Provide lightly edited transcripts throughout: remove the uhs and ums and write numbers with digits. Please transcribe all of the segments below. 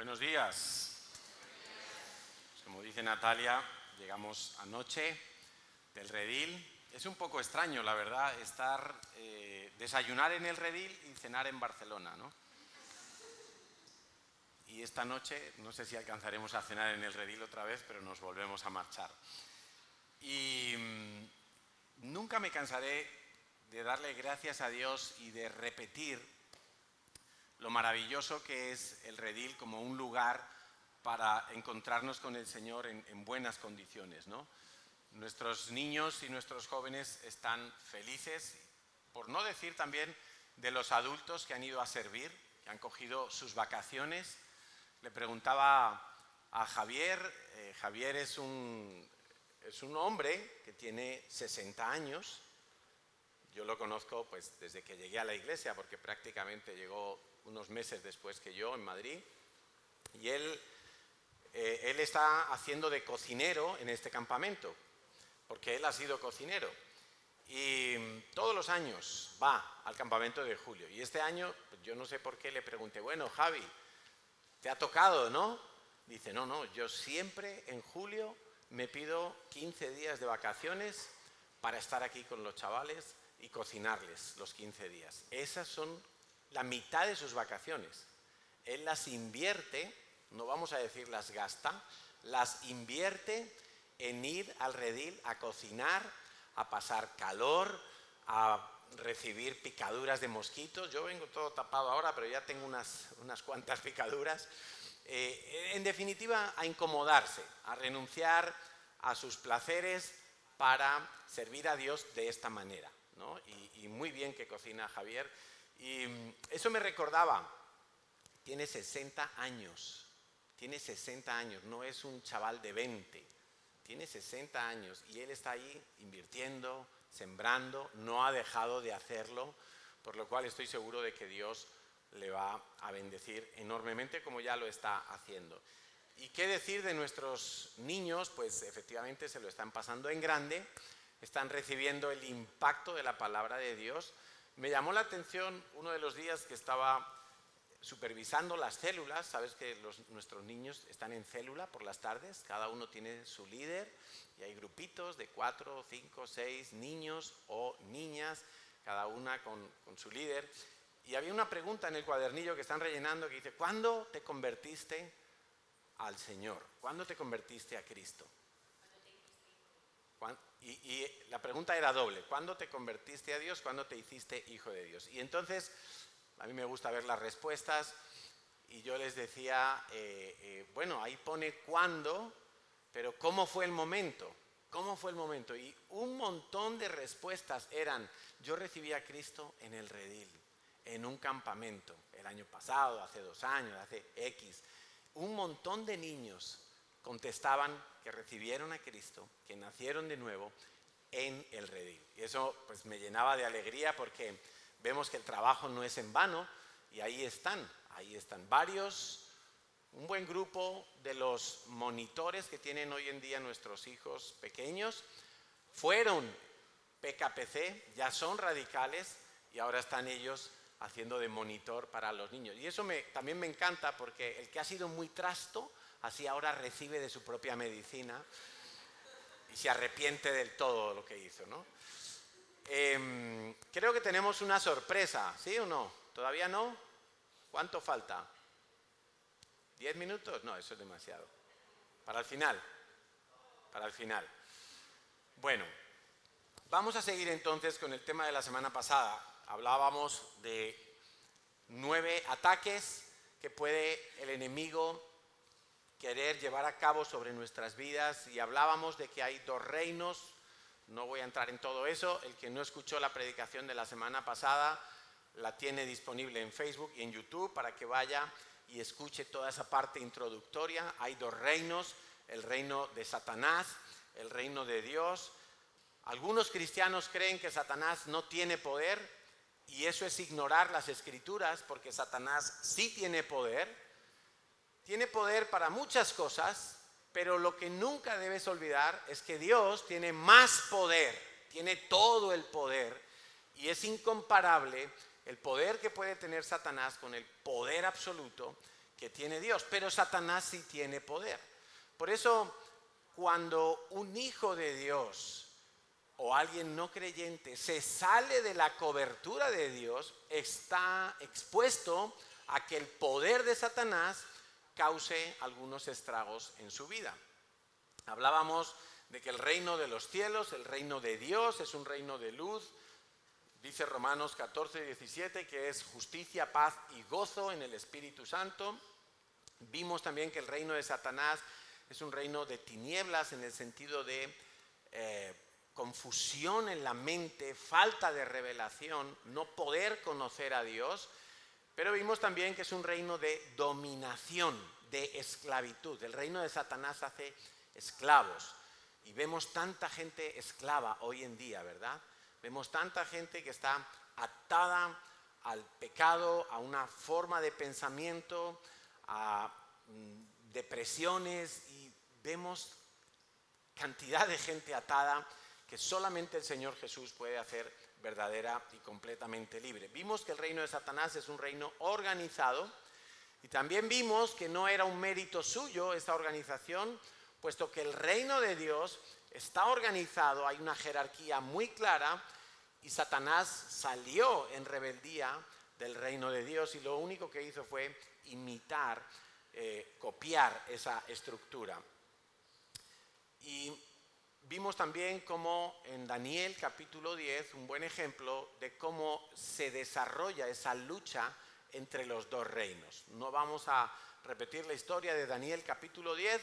Buenos días. Como dice Natalia, llegamos anoche del Redil. Es un poco extraño, la verdad, desayunar en el Redil y cenar en Barcelona, ¿no? Y esta noche, no sé si alcanzaremos a cenar en el Redil otra vez, pero nos volvemos a marchar. Y nunca me cansaré de darle gracias a Dios y de repetir lo maravilloso que es el Redil como un lugar para encontrarnos con el Señor en buenas condiciones, ¿no? Nuestros niños y nuestros jóvenes están felices, por no decir también de los adultos que han ido a servir, que han cogido sus vacaciones. Le preguntaba a Javier, Javier es un hombre que tiene 60 años. Yo lo conozco pues desde que llegué a la iglesia, porque prácticamente llegó unos meses después que yo en Madrid, y él está haciendo de cocinero en este campamento, porque él ha sido cocinero, y todos los años va al campamento de julio, y este año, yo no sé por qué, le pregunté, bueno, Javi, te ha tocado, ¿no? Dice, no, yo siempre en julio me pido 15 días de vacaciones para estar aquí con los chavales y cocinarles los 15 días. Esas son la mitad de sus vacaciones. Él las invierte, no vamos a decir las gasta, las invierte en ir al Redil a cocinar, a pasar calor, a recibir picaduras de mosquitos. Yo vengo todo tapado ahora, pero ya tengo unas cuantas picaduras. En definitiva, a incomodarse, a renunciar a sus placeres para servir a Dios de esta manera, ¿no? Y muy bien que cocina Javier. Y eso me recordaba, tiene 60 años, no es un chaval de 20, tiene 60 años y él está ahí invirtiendo, sembrando, no ha dejado de hacerlo, por lo cual estoy seguro de que Dios le va a bendecir enormemente como ya lo está haciendo. ¿Y qué decir de nuestros niños? Pues efectivamente se lo están pasando en grande, están recibiendo el impacto de la palabra de Dios. Me llamó la atención uno de los días que estaba supervisando las células. Sabes que nuestros niños están en célula por las tardes, cada uno tiene su líder y hay grupitos de 4, 5, 6 niños o niñas, cada una con su líder. Y había una pregunta en el cuadernillo que están rellenando que dice, ¿cuándo te convertiste al Señor? ¿Cuándo te convertiste a Cristo? Y la pregunta era doble, ¿cuándo te convertiste a Dios? ¿Cuándo te hiciste hijo de Dios? Y entonces, a mí me gusta ver las respuestas, y yo les decía, bueno, ahí pone cuándo, pero ¿cómo fue el momento? ¿Cómo fue el momento? Y un montón de respuestas eran, yo recibí a Cristo en el Redil, en un campamento, el año pasado, hace 2 años, hace X. Un montón de niños contestaban que recibieron a Cristo, que nacieron de nuevo en el Redil. Y eso pues me llenaba de alegría porque vemos que el trabajo no es en vano y ahí están varios, un buen grupo de los monitores que tienen hoy en día nuestros hijos pequeños, fueron PKPC, ya son radicales y ahora están ellos haciendo de monitor para los niños. Y eso también me encanta porque el que ha sido muy trasto, así ahora recibe de su propia medicina y se arrepiente del todo lo que hizo, ¿no? Creo que tenemos una sorpresa, ¿sí o no? ¿Todavía no? ¿Cuánto falta? ¿10 minutos? No, eso es demasiado. Para el final. Bueno, vamos a seguir entonces con el tema de la semana pasada. Hablábamos de 9 ataques que puede el enemigo querer llevar a cabo sobre nuestras vidas, y hablábamos de que hay 2 reinos. No voy a entrar en todo eso. El que no escuchó la predicación de la semana pasada la tiene disponible en Facebook y en YouTube para que vaya y escuche toda esa parte introductoria. Hay 2 reinos, el reino de Satanás, el reino de Dios. Algunos cristianos creen que Satanás no tiene poder, y eso es ignorar las Escrituras, porque Satanás sí tiene poder. Tiene poder para muchas cosas, pero lo que nunca debes olvidar es que Dios tiene más poder, tiene todo el poder, y es incomparable el poder que puede tener Satanás con el poder absoluto que tiene Dios, pero Satanás sí tiene poder. Por eso, cuando un hijo de Dios o alguien no creyente se sale de la cobertura de Dios, está expuesto a que el poder de Satanás cause algunos estragos en su vida. Hablábamos de que el reino de los cielos, el reino de Dios, es un reino de luz. Dice Romanos 14:17 que es justicia, paz y gozo en el Espíritu Santo. Vimos también que el reino de Satanás es un reino de tinieblas en el sentido de confusión en la mente, falta de revelación, no poder conocer a Dios. Pero vimos también que es un reino de dominación, de esclavitud. El reino de Satanás hace esclavos. Y vemos tanta gente esclava hoy en día, ¿verdad? Vemos tanta gente que está atada al pecado, a una forma de pensamiento, a depresiones, y vemos cantidad de gente atada que solamente el Señor Jesús puede hacer verdadera y completamente libre. Vimos que el reino de Satanás es un reino organizado, y también vimos que no era un mérito suyo esta organización, puesto que el reino de Dios está organizado, hay una jerarquía muy clara, y Satanás salió en rebeldía del reino de Dios y lo único que hizo fue imitar, copiar esa estructura. Y vimos también cómo en Daniel capítulo 10, un buen ejemplo de cómo se desarrolla esa lucha entre los dos reinos. No vamos a repetir la historia de Daniel capítulo 10,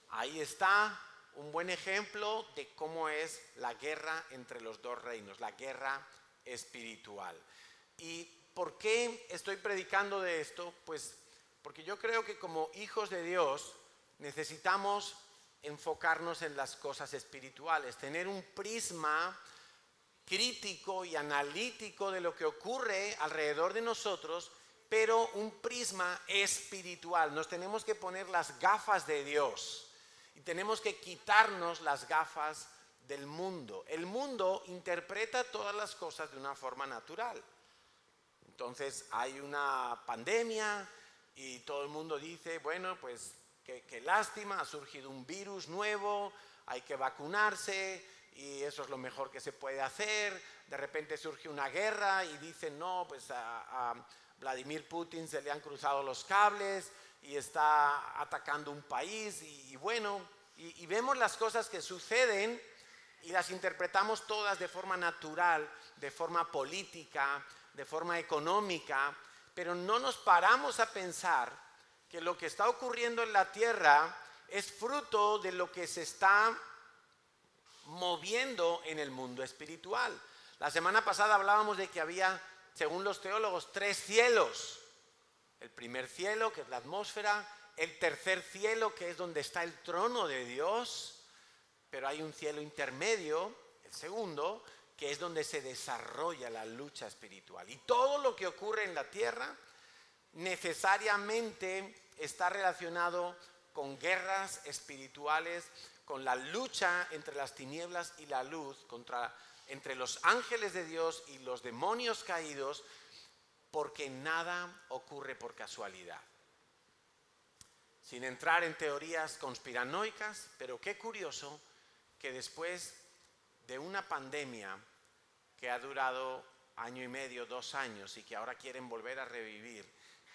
ahí está un buen ejemplo de cómo es la guerra entre los dos reinos, la guerra espiritual. ¿Y por qué estoy predicando de esto? Pues porque yo creo que como hijos de Dios necesitamos enfocarnos en las cosas espirituales, tener un prisma crítico y analítico de lo que ocurre alrededor de nosotros, pero un prisma espiritual. Nos tenemos que poner las gafas de Dios. Y tenemos que quitarnos las gafas del mundo. El mundo interpreta todas las cosas de una forma natural. Entonces hay una pandemia y todo el mundo dice, bueno, pues qué lástima, ha surgido un virus nuevo, hay que vacunarse y eso es lo mejor que se puede hacer. De repente surge una guerra y dicen, no, pues a Vladimir Putin se le han cruzado los cables y está atacando un país y bueno, y vemos las cosas que suceden y las interpretamos todas de forma natural, de forma política, de forma económica, pero no nos paramos a pensar que lo que está ocurriendo en la tierra es fruto de lo que se está moviendo en el mundo espiritual. La semana pasada hablábamos de que había, según los teólogos, 3 cielos. El primer cielo, que es la atmósfera, el tercer cielo, que es donde está el trono de Dios, pero hay un cielo intermedio, el segundo, que es donde se desarrolla la lucha espiritual. Y todo lo que ocurre en la tierra necesariamente está relacionado con guerras espirituales, con la lucha entre las tinieblas y la luz, entre los ángeles de Dios y los demonios caídos, porque nada ocurre por casualidad. Sin entrar en teorías conspiranoicas, pero qué curioso que después de una pandemia que ha durado 1 año y medio, 2 años y que ahora quieren volver a revivir,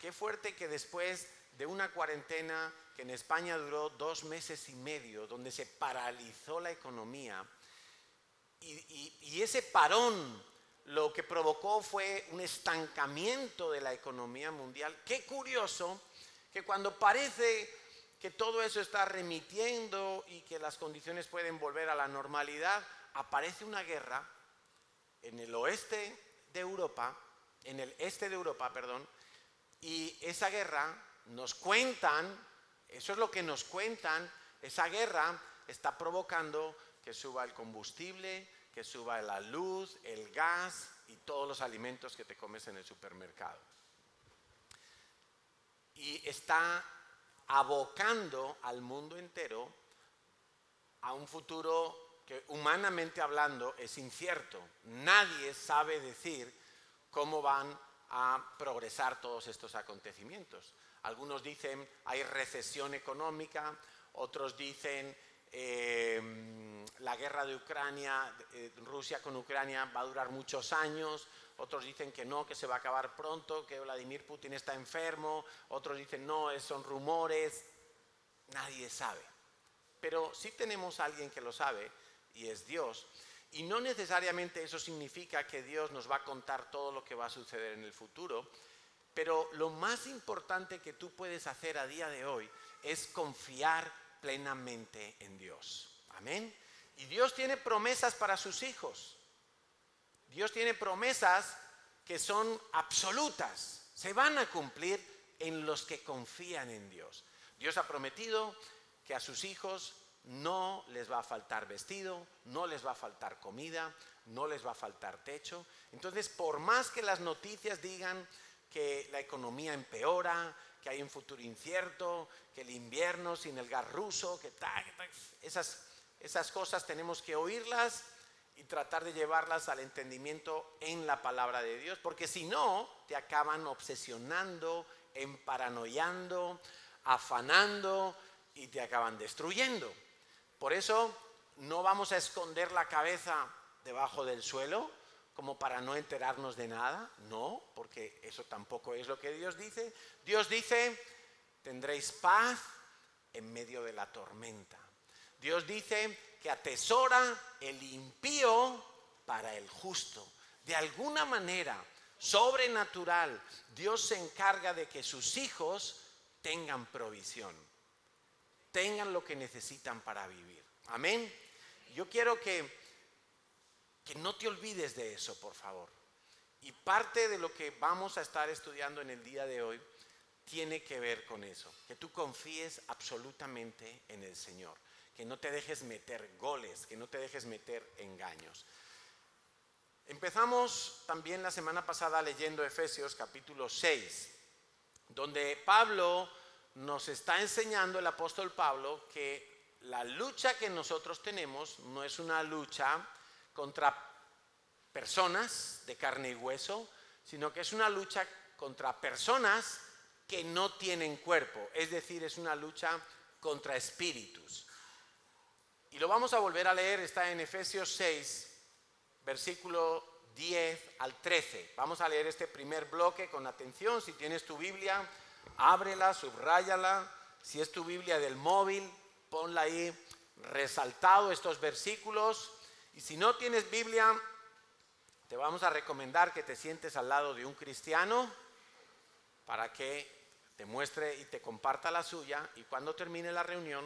qué fuerte que después de una cuarentena que en España duró 2 meses y medio, donde se paralizó la economía, y ese parón lo que provocó fue un estancamiento de la economía mundial. Qué curioso que cuando parece que todo eso está remitiendo y que las condiciones pueden volver a la normalidad, aparece una guerra en el oeste de Europa, en el este de Europa, perdón, y esa guerra nos cuentan, eso es lo que nos cuentan, esa guerra está provocando que suba el combustible, que suba la luz, el gas y todos los alimentos que te comes en el supermercado. Y está abocando al mundo entero a un futuro que, humanamente hablando, es incierto. Nadie sabe decir cómo van a progresar todos estos acontecimientos. Algunos dicen hay recesión económica, otros dicen la guerra de Ucrania, Rusia con Ucrania va a durar muchos años, otros dicen que no, que se va a acabar pronto, que Vladimir Putin está enfermo, otros dicen no, son rumores, nadie sabe. Pero sí tenemos a alguien que lo sabe y es Dios. Y no necesariamente eso significa que Dios nos va a contar todo lo que va a suceder en el futuro, pero lo más importante que tú puedes hacer a día de hoy es confiar plenamente en Dios. Amén. Y Dios tiene promesas para sus hijos. Dios tiene promesas que son absolutas, se van a cumplir en los que confían en Dios. Dios ha prometido que a sus hijos no les va a faltar vestido, no les va a faltar comida, no les va a faltar techo. Entonces, por más que las noticias digan que la economía empeora, que hay un futuro incierto, que el invierno sin el gas ruso, esas cosas tenemos que oírlas y tratar de llevarlas al entendimiento en la palabra de Dios, porque si no, te acaban obsesionando, emparanoiando, afanando y te acaban destruyendo. Por eso no vamos a esconder la cabeza debajo del suelo como para no enterarnos de nada, no, porque eso tampoco es lo que Dios dice. Dios dice, tendréis paz en medio de la tormenta. Dios dice que atesora el impío para el justo. De alguna manera sobrenatural, Dios se encarga de que sus hijos tengan provisión, tengan lo que necesitan para vivir. Amén. Yo quiero que no te olvides de eso, por favor. Y parte de lo que vamos a estar estudiando en el día de hoy tiene que ver con eso, que tú confíes absolutamente en el Señor, que no te dejes meter goles, que no te dejes meter engaños. Empezamos también la semana pasada leyendo Efesios capítulo 6, donde Pablo nos está enseñando, el apóstol Pablo, que la lucha que nosotros tenemos no es una lucha contra personas de carne y hueso, sino que es una lucha contra personas que no tienen cuerpo, es decir, es una lucha contra espíritus. Y lo vamos a volver a leer, está en Efesios 6, versículo 10 al 13. Vamos a leer este primer bloque con atención. Si tienes tu Biblia, ábrela, subráyala. Si es tu Biblia del móvil, ponla ahí resaltado estos versículos. Y si no tienes Biblia, te vamos a recomendar que te sientes al lado de un cristiano para que te muestre y te comparta la suya, y cuando termine la reunión,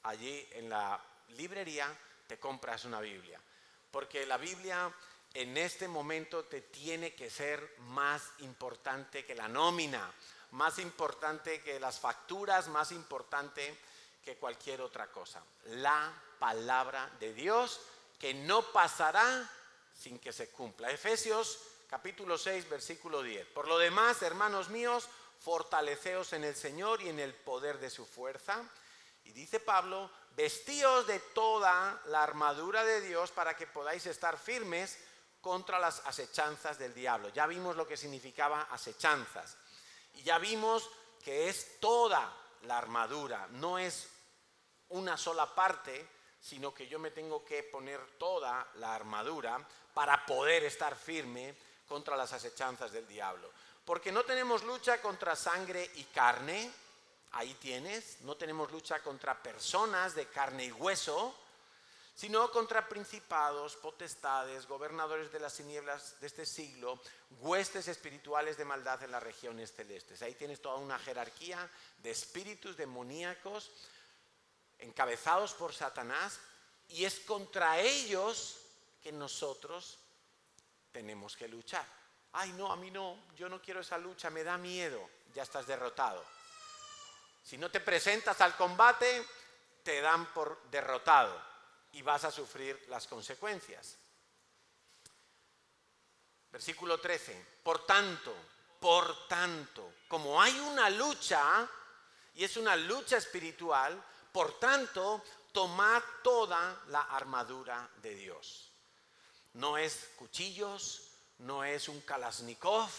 allí en la librería te compras una Biblia, porque la Biblia en este momento te tiene que ser más importante que la nómina, más importante que las facturas, más importante que cualquier otra cosa. La palabra de Dios, que no pasará sin que se cumpla. Efesios capítulo 6, versículo 10. Por lo demás, hermanos míos, fortaleceos en el Señor y en el poder de su fuerza. Y dice Pablo, vestíos de toda la armadura de Dios para que podáis estar firmes contra las asechanzas del diablo. Ya vimos lo que significaba asechanzas. Y ya vimos que es toda la armadura, no es una sola parte, sino que yo me tengo que poner toda la armadura para poder estar firme contra las asechanzas del diablo. Porque no tenemos lucha contra sangre y carne, ahí tienes, no tenemos lucha contra personas de carne y hueso, sino contra principados, potestades, gobernadores de las tinieblas de este siglo, huestes espirituales de maldad en las regiones celestes. Ahí tienes toda una jerarquía de espíritus demoníacos encabezados por Satanás, y es contra ellos que nosotros tenemos que luchar. Ay, no, a mí no, yo no quiero esa lucha, me da miedo. Ya estás derrotado. Si no te presentas al combate, te dan por derrotado y vas a sufrir las consecuencias. Versículo 13. Por tanto, como hay una lucha, y es una lucha espiritual, por tanto, tomad toda la armadura de Dios. No es cuchillos, no es un Kalashnikov,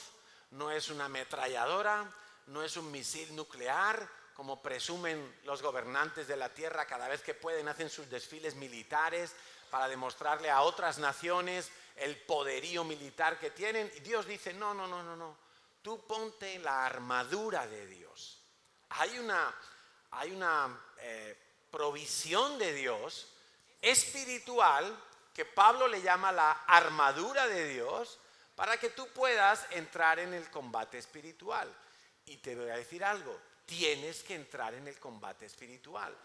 no es una ametralladora, no es un misil nuclear, como presumen los gobernantes de la tierra cada vez que pueden, hacen sus desfiles militares para demostrarle a otras naciones el poderío militar que tienen. Y Dios dice, no, tú ponte la armadura de Dios. Hay una provisión de Dios espiritual que Pablo le llama la armadura de Dios para que tú puedas entrar en el combate espiritual. Y te voy a decir algo, tienes que entrar en el combate espiritual,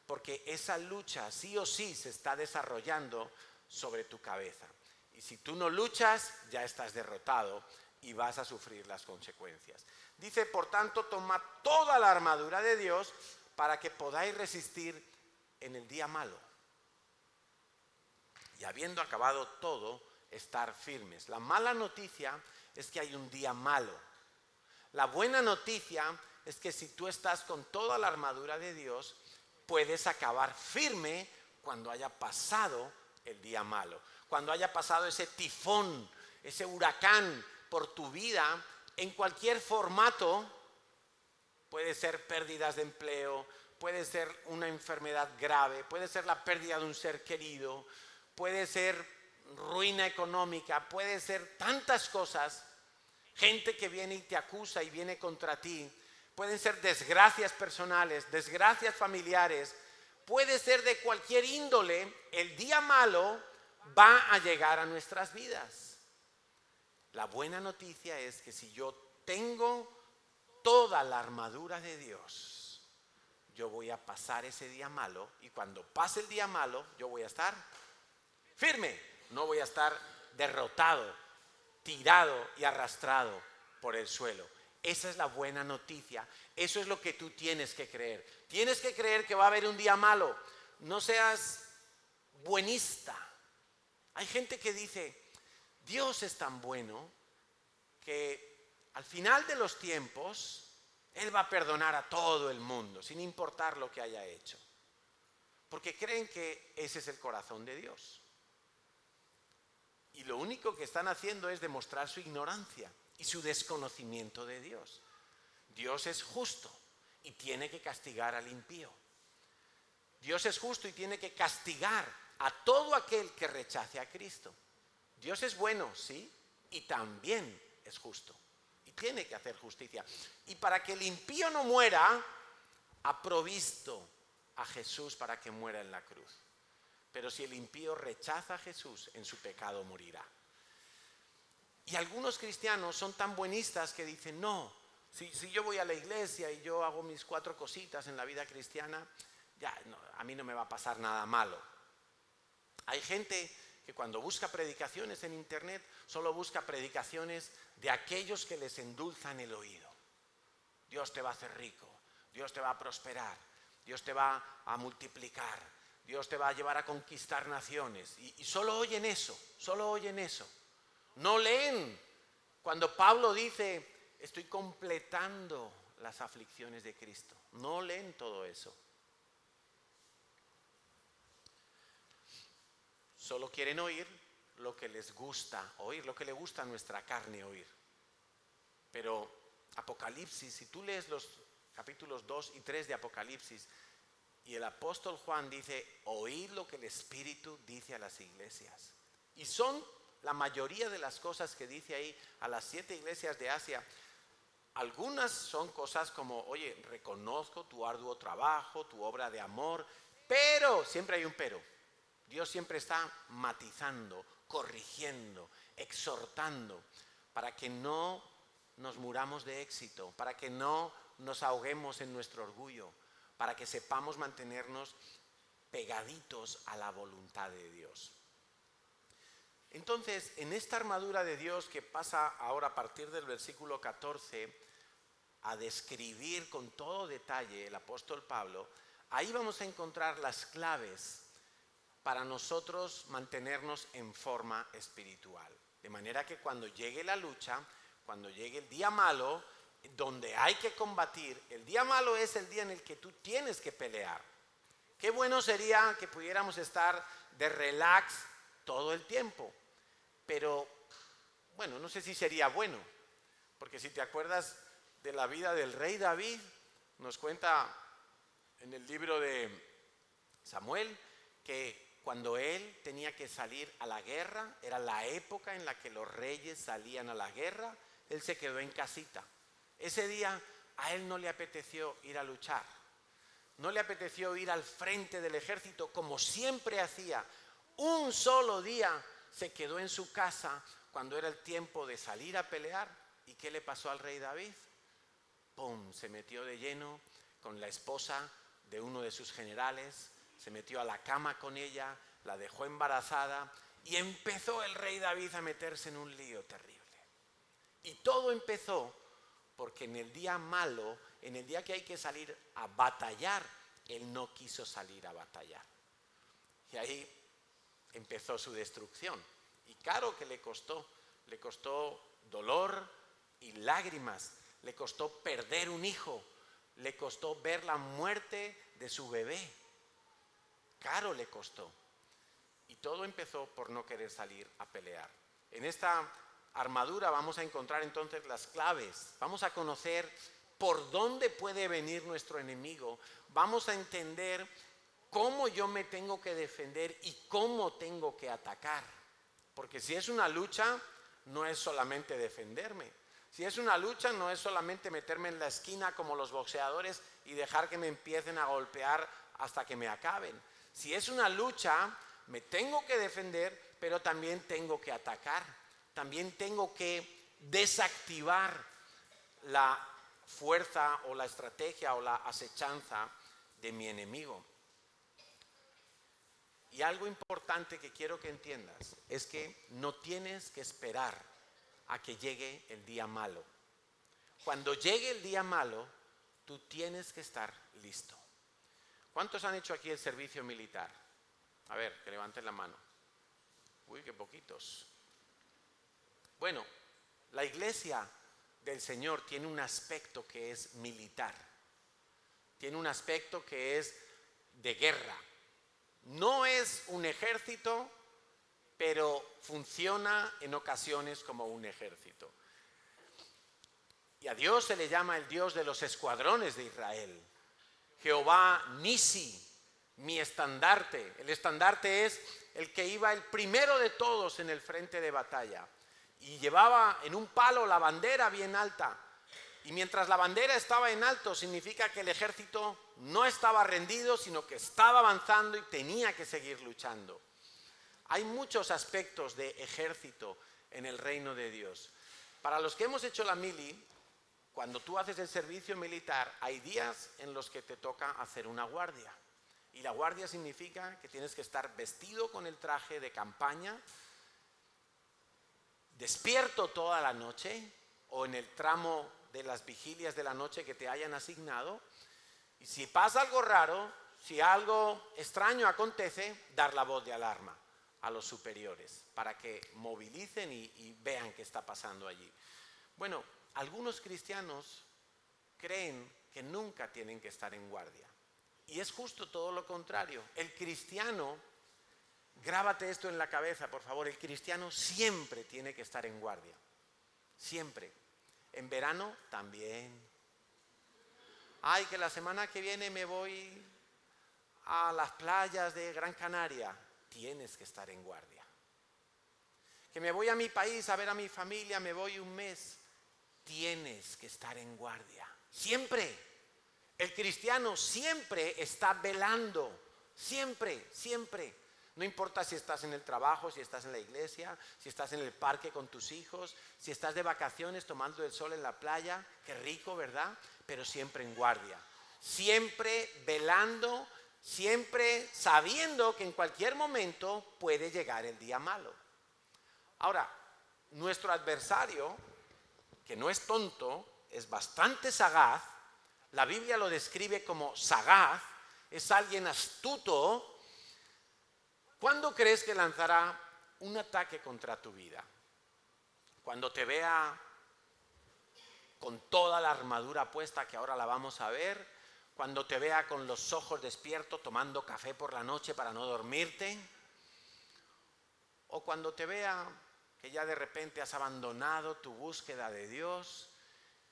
porque esa lucha sí o sí se está desarrollando sobre tu cabeza. Y si tú no luchas, ya estás derrotado y vas a sufrir las consecuencias. Dice, por tanto, toma toda la armadura de Dios para que podáis resistir en el día malo. Y habiendo acabado todo, estar firmes. La mala noticia es que hay un día malo. La buena noticia es que si tú estás con toda la armadura de Dios, puedes acabar firme cuando haya pasado el día malo. Cuando haya pasado ese tifón, ese huracán por tu vida, en cualquier formato, puede ser pérdidas de empleo, puede ser una enfermedad grave, puede ser la pérdida de un ser querido, puede ser ruina económica, puede ser tantas cosas, gente que viene y te acusa y viene contra ti, pueden ser desgracias personales, desgracias familiares, puede ser de cualquier índole. El día malo va a llegar a nuestras vidas. La buena noticia es que si yo tengo toda la armadura de Dios, yo voy a pasar ese día malo, y cuando pase el día malo, yo voy a estar firme, no voy a estar derrotado, tirado y arrastrado por el suelo. Esa es la buena noticia, eso es lo que tú tienes que creer. Tienes que creer que va a haber un día malo, no seas buenista. Hay gente que dice, Dios es tan bueno que al final de los tiempos, Él va a perdonar a todo el mundo, sin importar lo que haya hecho. Porque creen que ese es el corazón de Dios. Y lo único que están haciendo es demostrar su ignorancia y su desconocimiento de Dios. Dios es justo y tiene que castigar al impío. Dios es justo y tiene que castigar a todo aquel que rechace a Cristo. Dios es bueno, sí, y también es justo. Y tiene que hacer justicia. Y para que el impío no muera, ha provisto a Jesús para que muera en la cruz. Pero si el impío rechaza a Jesús, en su pecado morirá. Y algunos cristianos son tan buenistas que dicen, no, si yo voy a la iglesia y yo hago mis 4 cositas en la vida cristiana, ya no, a mí no me va a pasar nada malo. Hay gente que cuando busca predicaciones en internet, solo busca predicaciones de aquellos que les endulzan el oído. Dios te va a hacer rico, Dios te va a prosperar, Dios te va a multiplicar, Dios te va a llevar a conquistar naciones. Y solo oyen eso, solo oyen eso. No leen. Cuando Pablo dice, estoy completando las aflicciones de Cristo. No leen todo eso. Solo quieren oír lo que les gusta oír, lo que le gusta a nuestra carne oír. Pero Apocalipsis, si tú lees los capítulos 2 y 3 de Apocalipsis, y el apóstol Juan dice, oíd lo que el Espíritu dice a las iglesias. Y son la mayoría de las cosas que dice ahí a las 7 iglesias de Asia. Algunas son cosas como, oye, reconozco tu arduo trabajo, tu obra de amor, pero, siempre hay un pero. Dios siempre está matizando, corrigiendo, exhortando, para que no nos muramos de éxito, para que no nos ahoguemos en nuestro orgullo, para que sepamos mantenernos pegaditos a la voluntad de Dios. Entonces, en esta armadura de Dios que pasa ahora a partir del versículo 14 a describir con todo detalle el apóstol Pablo, ahí vamos a encontrar las claves para nosotros mantenernos en forma espiritual. De manera que cuando llegue la lucha, cuando llegue el día malo, donde hay que combatir, el día malo es el día en el que tú tienes que pelear. Qué bueno sería que pudiéramos estar de relax todo el tiempo, pero bueno, no sé si sería bueno, porque si te acuerdas de la vida del rey David. Nos cuenta en el libro de Samuel que cuando él tenía que salir a la guerra, era la época en la que los reyes salían a la guerra, él se quedó en casita. Ese día a él no le apeteció ir a luchar, no le apeteció ir al frente del ejército como siempre hacía. Un solo día se quedó en su casa cuando era el tiempo de salir a pelear. ¿Y qué le pasó al rey David? ¡Pum! Se metió de lleno con la esposa de uno de sus generales, se metió a la cama con ella, la dejó embarazada y empezó el rey David a meterse en un lío terrible. Y todo empezó porque en el día malo, en el día que hay que salir a batallar, él no quiso salir a batallar. Y ahí empezó su destrucción. Y claro que le costó dolor y lágrimas, le costó perder un hijo, le costó ver la muerte de su bebé. Caro le costó. Y todo empezó por no querer salir a pelear. En esta armadura vamos a encontrar entonces las claves. Vamos a conocer por dónde puede venir nuestro enemigo. Vamos a entender cómo yo me tengo que defender y cómo tengo que atacar. Porque si es una lucha, no es solamente defenderme. Si es una lucha, no es solamente meterme en la esquina como los boxeadores y dejar que me empiecen a golpear hasta que me acaben. Si es una lucha, me tengo que defender, pero también tengo que atacar. También tengo que desactivar la fuerza o la estrategia o la acechanza de mi enemigo. Y algo importante que quiero que entiendas es que no tienes que esperar a que llegue el día malo. Cuando llegue el día malo, tú tienes que estar listo. ¿Cuántos han hecho aquí el servicio militar? A ver, que levanten la mano. Uy, qué poquitos. Bueno, la iglesia del Señor tiene un aspecto que es militar. Tiene un aspecto que es de guerra. No es un ejército, pero funciona en ocasiones como un ejército. Y a Dios se le llama el Dios de los escuadrones de Israel. Jehová Nisi, mi estandarte. El estandarte es el que iba el primero de todos en el frente de batalla. Y llevaba en un palo la bandera bien alta. Y mientras la bandera estaba en alto, significa que el ejército no estaba rendido, sino que estaba avanzando y tenía que seguir luchando. Hay muchos aspectos de ejército en el reino de Dios. Para los que hemos hecho la mili, cuando tú haces el servicio militar, hay días en los que te toca hacer una guardia. Y la guardia significa que tienes que estar vestido con el traje de campaña, despierto toda la noche o en el tramo de las vigilias de la noche que te hayan asignado. Y si pasa algo raro, si algo extraño acontece, dar la voz de alarma a los superiores para que movilicen y vean qué está pasando allí. Bueno, algunos cristianos creen que nunca tienen que estar en guardia. Y es justo todo lo contrario. El cristiano, grábate esto en la cabeza, por favor, el cristiano siempre tiene que estar en guardia. Siempre. En verano también. Ay, que la semana que viene me voy a las playas de Gran Canaria. Tienes que estar en guardia. Que me voy a mi país a ver a mi familia, me voy un mes. Tienes que estar en guardia. Siempre. El cristiano siempre está velando. Siempre, siempre. No importa si estás en el trabajo, si estás en la iglesia, si estás en el parque con tus hijos, si estás de vacaciones tomando el sol en la playa. Qué rico, ¿verdad? Pero siempre en guardia. Siempre velando, siempre sabiendo que en cualquier momento puede llegar el día malo. Ahora, nuestro adversario, que no es tonto, es bastante sagaz. La Biblia lo describe como sagaz, es alguien astuto. ¿Cuándo crees que lanzará un ataque contra tu vida? Cuando te vea con toda la armadura puesta, que ahora la vamos a ver. Cuando te vea con los ojos despiertos tomando café por la noche para no dormirte. O cuando te vea que ya de repente has abandonado tu búsqueda de Dios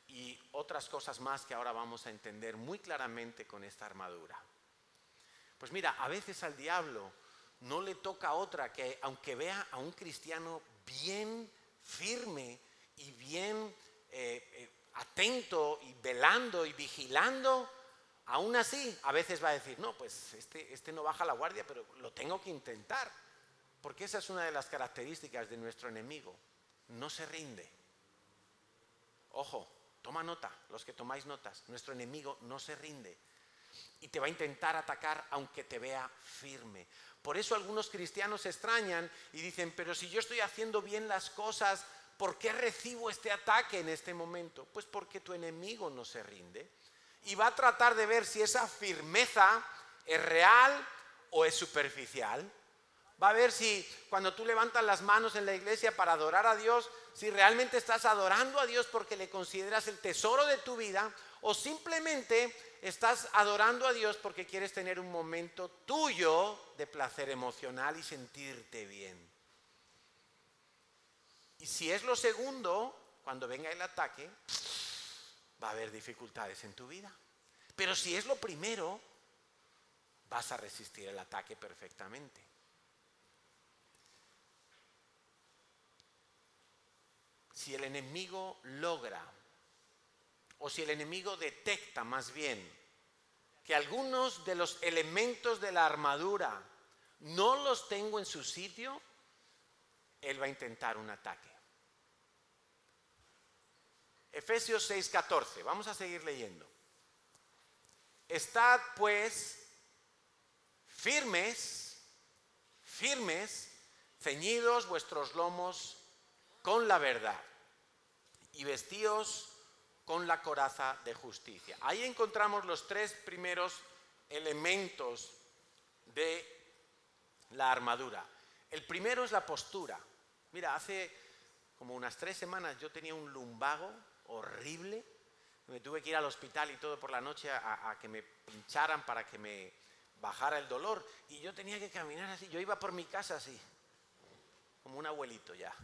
y otras cosas más que ahora vamos a entender muy claramente con esta armadura. Pues mira, a veces al diablo no le toca otra que, aunque vea a un cristiano bien firme y bien atento y velando y vigilando, aún así a veces va a decir, no, pues este no baja la guardia, pero lo tengo que intentar. Porque esa es una de las características de nuestro enemigo. No se rinde. Ojo, toma nota, los que tomáis notas. Nuestro enemigo no se rinde. Y te va a intentar atacar aunque te vea firme. Por eso algunos cristianos se extrañan y dicen, pero si yo estoy haciendo bien las cosas, ¿por qué recibo este ataque en este momento? Pues porque tu enemigo no se rinde. Y va a tratar de ver si esa firmeza es real o es superficial. Va a ver si cuando tú levantas las manos en la iglesia para adorar a Dios, si realmente estás adorando a Dios porque le consideras el tesoro de tu vida, o simplemente estás adorando a Dios porque quieres tener un momento tuyo de placer emocional y sentirte bien. Y si es lo segundo, cuando venga el ataque, va a haber dificultades en tu vida. Pero si es lo primero, vas a resistir el ataque perfectamente. Si el enemigo logra, o si el enemigo detecta más bien, que algunos de los elementos de la armadura no los tengo en su sitio, él va a intentar un ataque. Efesios 6:14, vamos a seguir leyendo. Estad pues firmes, ceñidos vuestros lomos con la verdad y vestíos con la coraza de justicia. Ahí encontramos los tres primeros elementos de la armadura. El primero es la postura. Mira, hace como unas 3 semanas yo tenía un lumbago horrible. Me tuve que ir al hospital y todo por la noche a que me pincharan para que me bajara el dolor. Y yo tenía que caminar así. Yo iba por mi casa así, como un abuelito ya.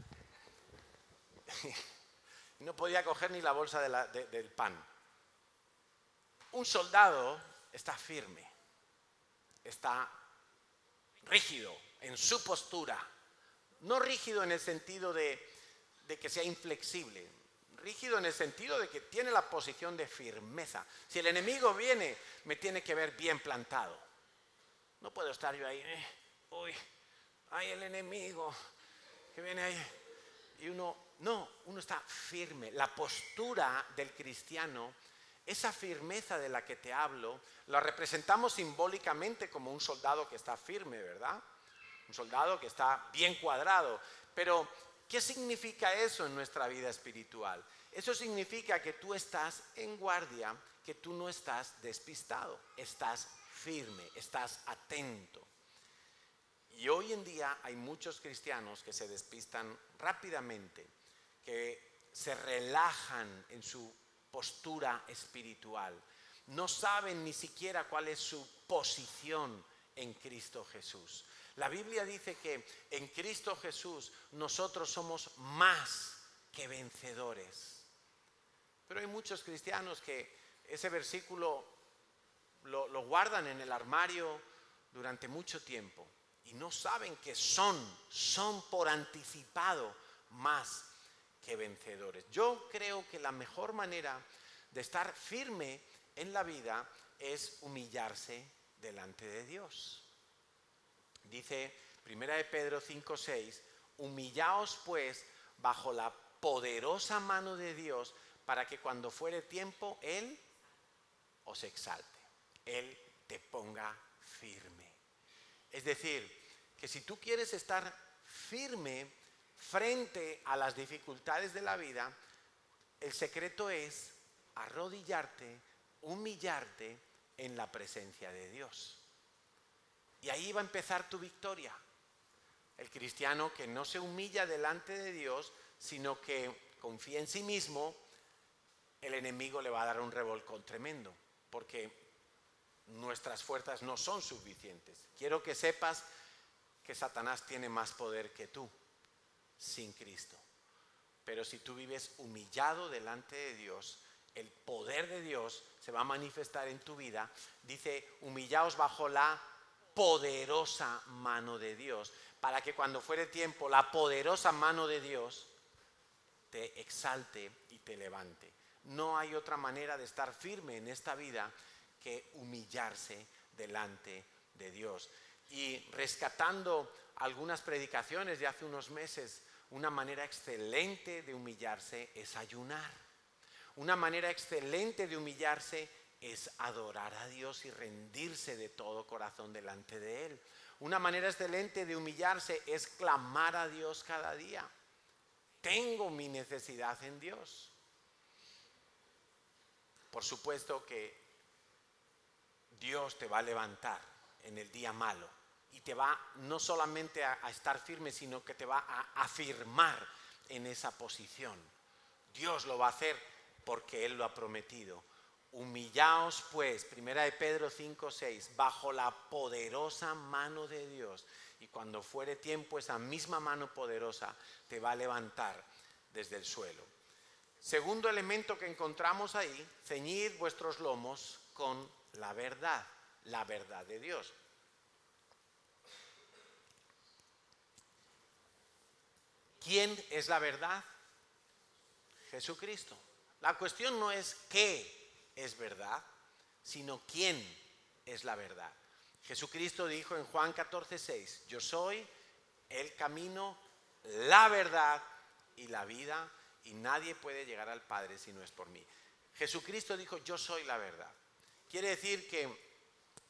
No podía coger ni la bolsa del pan. Un soldado está firme, está rígido en su postura. No rígido en el sentido de que sea inflexible, rígido en el sentido de que tiene la posición de firmeza. Si el enemigo viene, me tiene que ver bien plantado. No puedo estar yo ahí, uy, ay, el enemigo que viene ahí. Y uno está firme. La postura del cristiano, esa firmeza de la que te hablo, la representamos simbólicamente como un soldado que está firme, ¿verdad? Un soldado que está bien cuadrado. Pero, ¿qué significa eso en nuestra vida espiritual? Eso significa que tú estás en guardia, que tú no estás despistado, estás firme, estás atento. Y hoy en día hay muchos cristianos que se despistan rápidamente, que se relajan en su postura espiritual. No saben ni siquiera cuál es su posición en Cristo Jesús. La Biblia dice que en Cristo Jesús nosotros somos más que vencedores. Pero hay muchos cristianos que ese versículo lo guardan en el armario durante mucho tiempo. Y no saben que son por anticipado más que vencedores. Yo creo que la mejor manera de estar firme en la vida es humillarse delante de Dios. Dice 1 Pedro 5:6, humillaos pues bajo la poderosa mano de Dios para que cuando fuere tiempo Él os exalte, Él te ponga firme. Es decir, que si tú quieres estar firme frente a las dificultades de la vida, el secreto es arrodillarte, humillarte en la presencia de Dios. Y ahí va a empezar tu victoria. El cristiano que no se humilla delante de Dios, sino que confía en sí mismo, el enemigo le va a dar un revolcón tremendo, porque nuestras fuerzas no son suficientes. Quiero que sepas que Satanás tiene más poder que tú, sin Cristo. Pero si tú vives humillado delante de Dios, el poder de Dios se va a manifestar en tu vida. Dice, humillaos bajo la poderosa mano de Dios, para que cuando fuere tiempo la poderosa mano de Dios te exalte y te levante. No hay otra manera de estar firme en esta vida que humillarse delante de Dios. Y rescatando algunas predicaciones de hace unos meses, una manera excelente de humillarse es ayunar. Una manera excelente de humillarse es adorar a Dios y rendirse de todo corazón delante de Él. Una manera excelente de humillarse es clamar a Dios cada día. Tengo mi necesidad en Dios. Por supuesto que Dios te va a levantar en el día malo y te va no solamente a estar firme, sino que te va a afirmar en esa posición. Dios lo va a hacer porque Él lo ha prometido. Humillaos pues, 1 Pedro 5:6, bajo la poderosa mano de Dios, y cuando fuere tiempo esa misma mano poderosa te va a levantar desde el suelo. Segundo elemento que encontramos ahí, ceñid vuestros lomos con la verdad de Dios. ¿Quién es la verdad? Jesucristo. La cuestión no es qué es verdad, sino quién es la verdad. Jesucristo dijo en Juan 14:6, yo soy el camino, la verdad y la vida, y nadie puede llegar al Padre si no es por mí. Jesucristo dijo, yo soy la verdad. Quiere decir que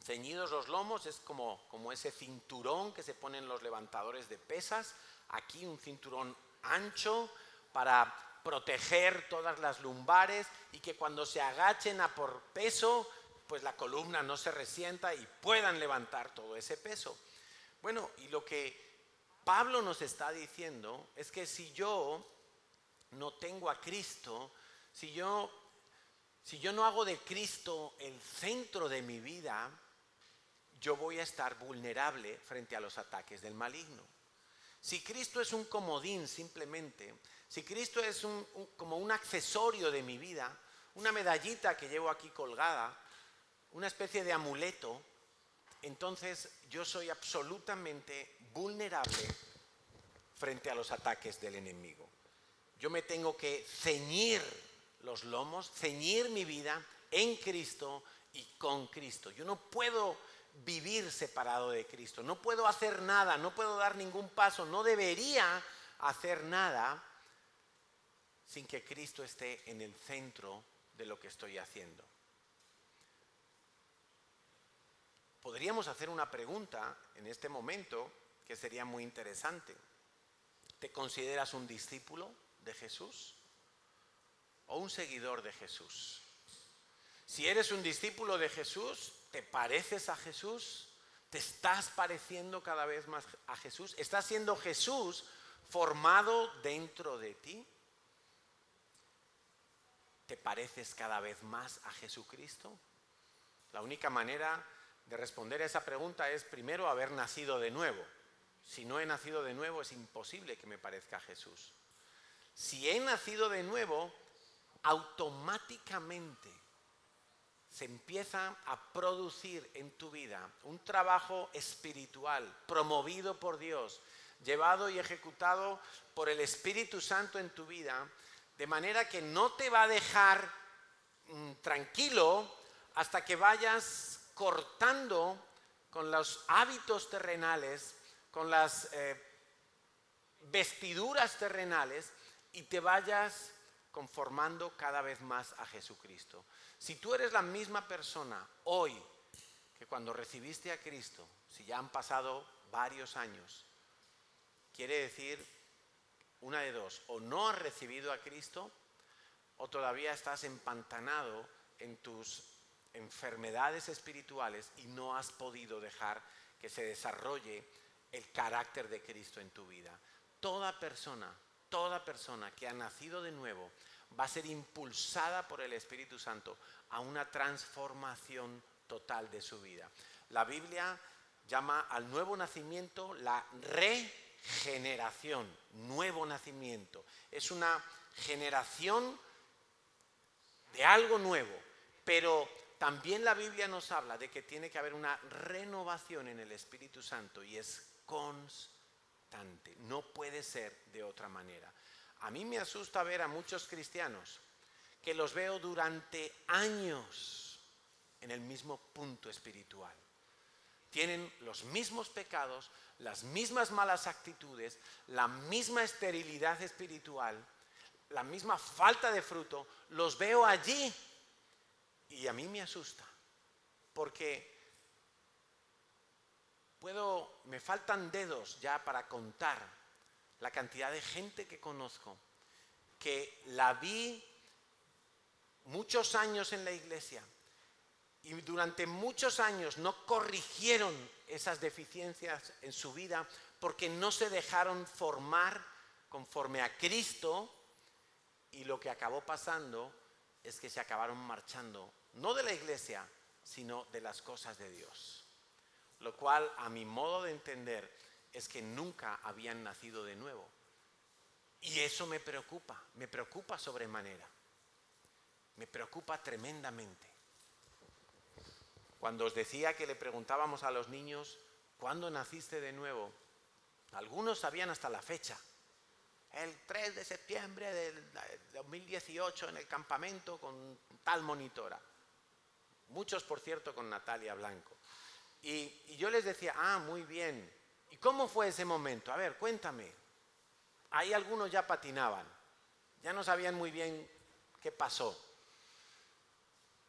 ceñidos los lomos es como ese cinturón que se ponen los levantadores de pesas. Aquí un cinturón ancho para proteger todas las lumbares y que cuando se agachen a por peso, pues la columna no se resienta y puedan levantar todo ese peso. Bueno, y lo que Pablo nos está diciendo es que si yo no tengo a Cristo, si yo no hago de Cristo el centro de mi vida, yo voy a estar vulnerable frente a los ataques del maligno. Si Cristo es un comodín simplemente, si Cristo es como un accesorio de mi vida, una medallita que llevo aquí colgada, una especie de amuleto, entonces yo soy absolutamente vulnerable frente a los ataques del enemigo. Yo me tengo que ceñir los lomos, ceñir mi vida en Cristo y con Cristo. Yo no puedo vivir separado de Cristo, no puedo hacer nada, no puedo dar ningún paso, no debería hacer nada sin que Cristo esté en el centro de lo que estoy haciendo. Podríamos hacer una pregunta en este momento que sería muy interesante. ¿Te consideras un discípulo de Jesús o un seguidor de Jesús? Si eres un discípulo de Jesús, ¿te pareces a Jesús? ¿Te estás pareciendo cada vez más a Jesús? ¿Está siendo Jesús formado dentro de ti? ¿Te pareces cada vez más a Jesucristo? La única manera de responder a esa pregunta es primero haber nacido de nuevo. Si no he nacido de nuevo, es imposible que me parezca a Jesús. Si he nacido de nuevo, automáticamente se empieza a producir en tu vida un trabajo espiritual promovido por Dios, llevado y ejecutado por el Espíritu Santo en tu vida, de manera que no te va a dejar tranquilo hasta que vayas cortando con los hábitos terrenales, con las vestiduras terrenales y te vayas conformando cada vez más a Jesucristo. Si tú eres la misma persona hoy que cuando recibiste a Cristo, si ya han pasado varios años, quiere decir una de dos: o no has recibido a Cristo o todavía estás empantanado en tus enfermedades espirituales y no has podido dejar que se desarrolle el carácter de Cristo en tu vida. Toda persona que ha nacido de nuevo va a ser impulsada por el Espíritu Santo a una transformación total de su vida. La Biblia llama al nuevo nacimiento la regeneración, nuevo nacimiento. Es una generación de algo nuevo, pero también la Biblia nos habla de que tiene que haber una renovación en el Espíritu Santo y es constante, no puede ser de otra manera. A mí me asusta ver a muchos cristianos que los veo durante años en el mismo punto espiritual. Tienen los mismos pecados, las mismas malas actitudes, la misma esterilidad espiritual, la misma falta de fruto, los veo allí y a mí me asusta, porque me faltan dedos ya para contar la cantidad de gente que conozco, que la vi muchos años en la iglesia y durante muchos años no corrigieron esas deficiencias en su vida porque no se dejaron formar conforme a Cristo, y lo que acabó pasando es que se acabaron marchando, no de la iglesia, sino de las cosas de Dios. Lo cual, a mi modo de entender, es que nunca habían nacido de nuevo. Y eso me preocupa sobremanera. Me preocupa tremendamente. Cuando os decía que le preguntábamos a los niños, ¿cuándo naciste de nuevo? Algunos sabían hasta la fecha. El 3 de septiembre del 2018 en el campamento con tal monitora. Muchos, por cierto, con Natalia Blanco. Y yo les decía, muy bien. ¿Y cómo fue ese momento? A ver, cuéntame. Ahí algunos ya patinaban. Ya no sabían muy bien qué pasó.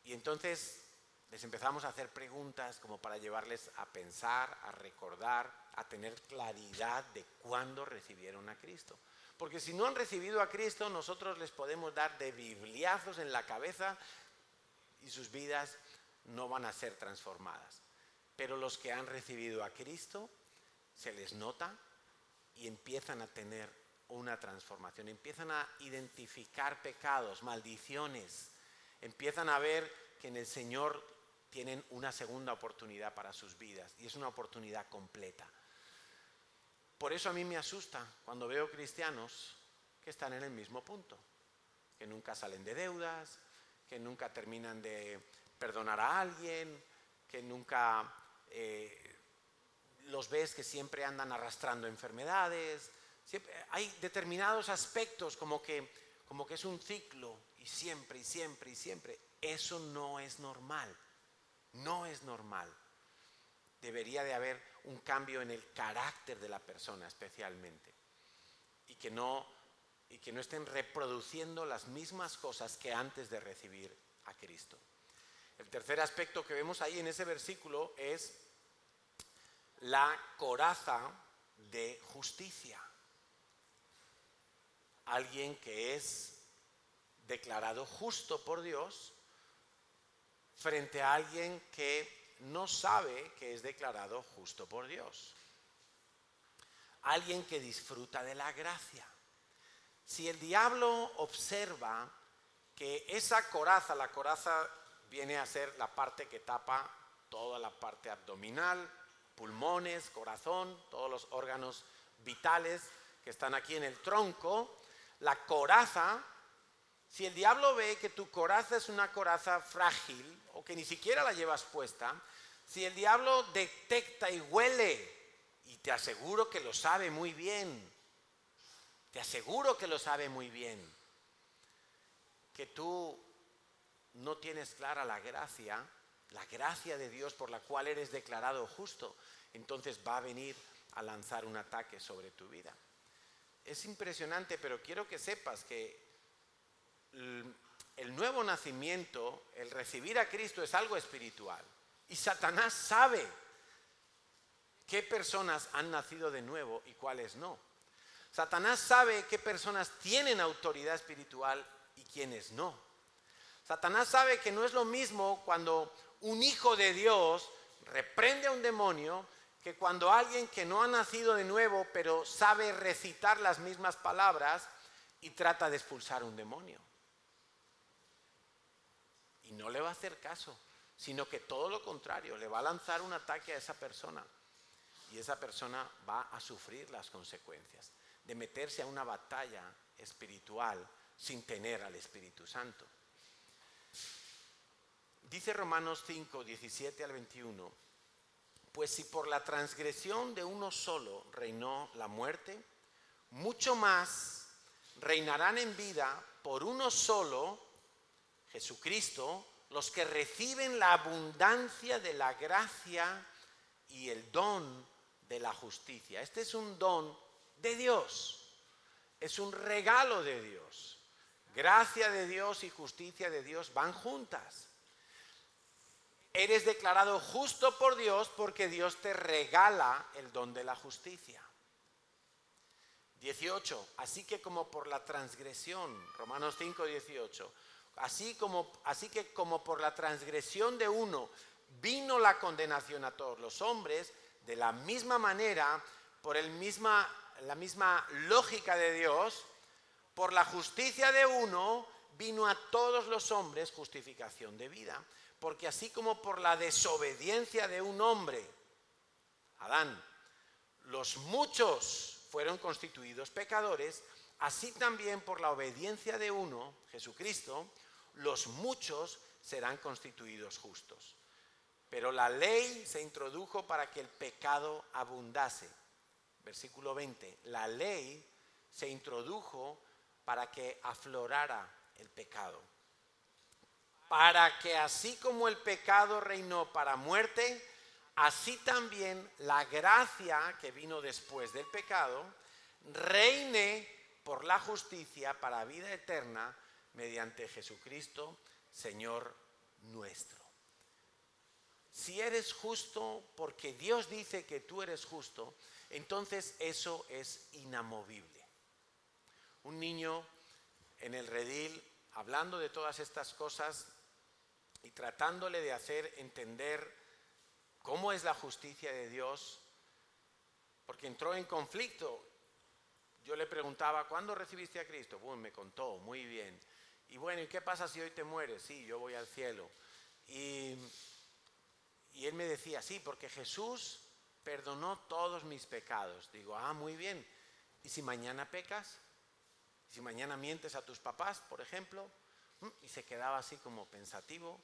Y entonces les empezamos a hacer preguntas como para llevarles a pensar, a recordar, a tener claridad de cuándo recibieron a Cristo. Porque si no han recibido a Cristo, nosotros les podemos dar de bibliazos en la cabeza y sus vidas no van a ser transformadas. Pero los que han recibido a Cristo, se les nota y empiezan a tener una transformación. Empiezan a identificar pecados, maldiciones. Empiezan a ver que en el Señor tienen una segunda oportunidad para sus vidas y es una oportunidad completa. Por eso a mí me asusta cuando veo cristianos que están en el mismo punto, que nunca salen de deudas, que nunca terminan de perdonar a alguien, que nunca los ves que siempre andan arrastrando enfermedades. Hay determinados aspectos como que es un ciclo y siempre y siempre y siempre. Eso no es normal. No es normal. Debería de haber un cambio en el carácter de la persona especialmente. Y que no estén reproduciendo las mismas cosas que antes de recibir a Cristo. El tercer aspecto que vemos ahí en ese versículo es la coraza de justicia. Alguien que es declarado justo por Dios frente a alguien que no sabe que es declarado justo por Dios. Alguien que disfruta de la gracia. Si el diablo observa que esa coraza, la coraza viene a ser la parte que tapa toda la parte abdominal, pulmones, corazón, todos los órganos vitales que están aquí en el tronco. La coraza, si el diablo ve que tu coraza es una coraza frágil o que ni siquiera la llevas puesta, si el diablo detecta y huele, y te aseguro que lo sabe muy bien, que tú no tienes clara la gracia de Dios por la cual eres declarado justo, entonces va a venir a lanzar un ataque sobre tu vida. Es impresionante, pero quiero que sepas que el nuevo nacimiento, el recibir a Cristo es algo espiritual. Y Satanás sabe qué personas han nacido de nuevo y cuáles no. Satanás sabe qué personas tienen autoridad espiritual y quiénes no. Satanás sabe que no es lo mismo cuando un hijo de Dios reprende a un demonio que cuando alguien que no ha nacido de nuevo pero sabe recitar las mismas palabras y trata de expulsar un demonio. Y no le va a hacer caso, sino que todo lo contrario, le va a lanzar un ataque a esa persona. Y esa persona va a sufrir las consecuencias de meterse a una batalla espiritual sin tener al Espíritu Santo. Dice Romanos 5, 17 al 21, pues si por la transgresión de uno solo reinó la muerte, mucho más reinarán en vida por uno solo, Jesucristo, los que reciben la abundancia de la gracia y el don de la justicia. Este es un don de Dios, es un regalo de Dios. Gracia de Dios y justicia de Dios van juntas. Eres declarado justo por Dios porque Dios te regala el don de la justicia. 18. Así que como por la transgresión, Romanos 5, 18. Así que como por la transgresión de uno vino la condenación a todos los hombres, de la misma manera, por la misma lógica de Dios, por la justicia de uno vino a todos los hombres justificación de vida. Porque así como por la desobediencia de un hombre, Adán, los muchos fueron constituidos pecadores, así también por la obediencia de uno, Jesucristo, los muchos serán constituidos justos. Pero la ley se introdujo para que el pecado abundase. Versículo 20, la ley se introdujo para que aflorara el pecado. Para que así como el pecado reinó para muerte, así también la gracia que vino después del pecado reine por la justicia para vida eterna mediante Jesucristo, Señor nuestro. Si eres justo porque Dios dice que tú eres justo, entonces eso es inamovible. Un niño en el redil, hablando de todas estas cosas y tratándole de hacer entender cómo es la justicia de Dios, porque entró en conflicto. Yo le preguntaba, ¿cuándo recibiste a Cristo? Bueno, me contó, muy bien. Y bueno, ¿y qué pasa si hoy te mueres? Sí, yo voy al cielo. Y él me decía, sí, porque Jesús perdonó todos mis pecados. Digo, muy bien. ¿Y si mañana pecas? ¿Y si mañana mientes a tus papás, por ejemplo? Y se quedaba así como pensativo.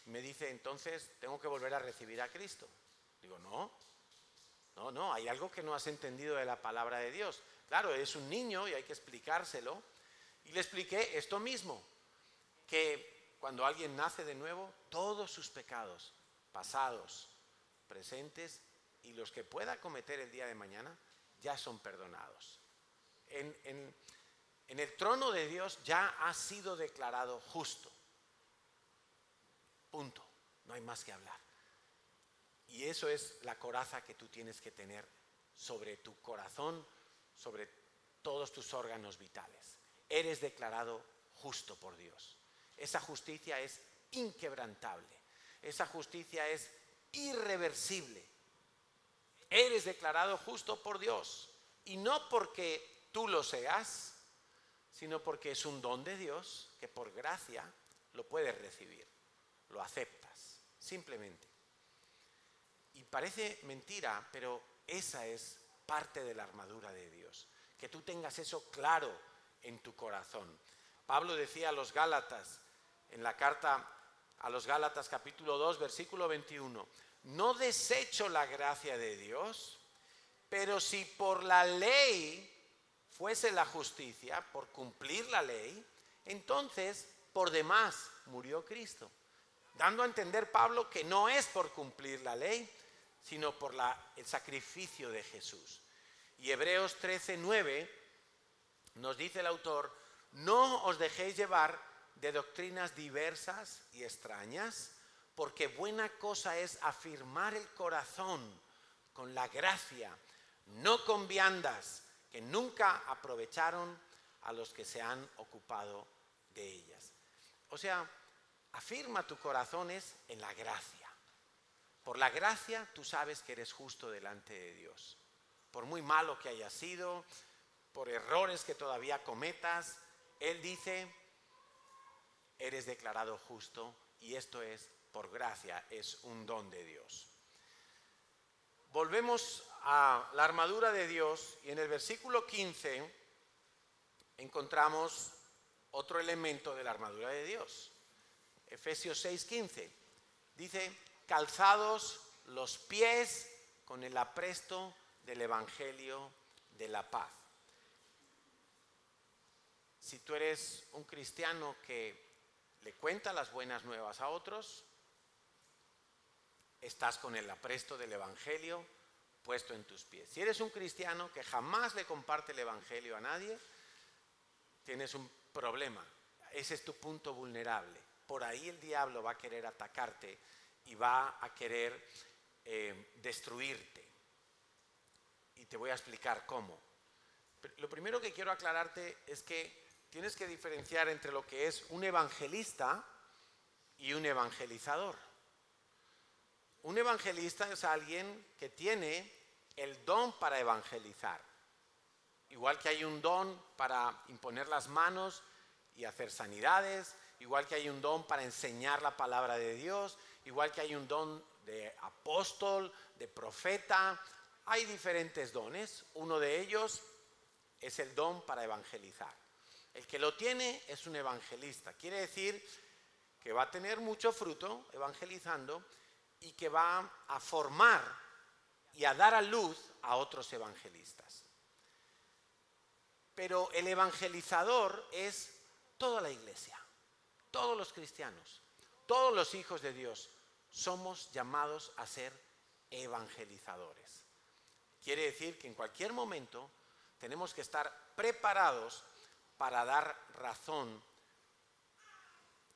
Me dice, entonces, ¿tengo que volver a recibir a Cristo? Digo, no, hay algo que no has entendido de la palabra de Dios. Claro, es un niño y hay que explicárselo. Y le expliqué esto mismo, que cuando alguien nace de nuevo, todos sus pecados, pasados, presentes y los que pueda cometer el día de mañana, ya son perdonados. En el trono de Dios ya ha sido declarado justo. Punto. No hay más que hablar. Y eso es la coraza que tú tienes que tener sobre tu corazón, sobre todos tus órganos vitales. Eres declarado justo por Dios. Esa justicia es inquebrantable. Esa justicia es irreversible. Eres declarado justo por Dios. Y no porque tú lo seas, sino porque es un don de Dios que por gracia lo puedes recibir. Lo aceptas, simplemente. Y parece mentira, pero esa es parte de la armadura de Dios. Que tú tengas eso claro en tu corazón. Pablo decía a los Gálatas, en la carta a los Gálatas capítulo 2, versículo 21, no desecho la gracia de Dios, pero si por la ley fuese la justicia, por cumplir la ley, entonces por demás murió Cristo. Dando a entender Pablo que no es por cumplir la ley, sino por el sacrificio de Jesús. Y Hebreos 13:9 nos dice el autor, no os dejéis llevar de doctrinas diversas y extrañas, porque buena cosa es afirmar el corazón con la gracia, no con viandas que nunca aprovecharon a los que se han ocupado de ellas. O sea, afirma tu corazones en la gracia. Por la gracia tú sabes que eres justo delante de Dios. Por muy malo que hayas sido, por errores que todavía cometas, Él dice, eres declarado justo y esto es por gracia, es un don de Dios. Volvemos a la armadura de Dios y en el versículo 15 encontramos otro elemento de la armadura de Dios. Efesios 6:15. Dice, calzados los pies con el apresto del Evangelio de la paz. Si tú eres un cristiano que le cuenta las buenas nuevas a otros, estás con el apresto del Evangelio puesto en tus pies. Si eres un cristiano que jamás le comparte el Evangelio a nadie, tienes un problema. Ese es tu punto vulnerable. Por ahí el diablo va a querer atacarte y va a querer destruirte. Y te voy a explicar cómo. Lo primero que quiero aclararte es que tienes que diferenciar entre lo que es un evangelista y un evangelizador. Un evangelista es alguien que tiene el don para evangelizar. Igual que hay un don para imponer las manos y hacer sanidades, igual que hay un don para enseñar la palabra de Dios, igual que hay un don de apóstol, de profeta. Hay diferentes dones. Uno de ellos es el don para evangelizar. El que lo tiene es un evangelista. Quiere decir que va a tener mucho fruto evangelizando y que va a formar y a dar a luz a otros evangelistas. Pero el evangelizador es toda la iglesia, todos los cristianos, todos los hijos de Dios. Somos llamados a ser evangelizadores. Quiere decir que en cualquier momento tenemos que estar preparados para dar razón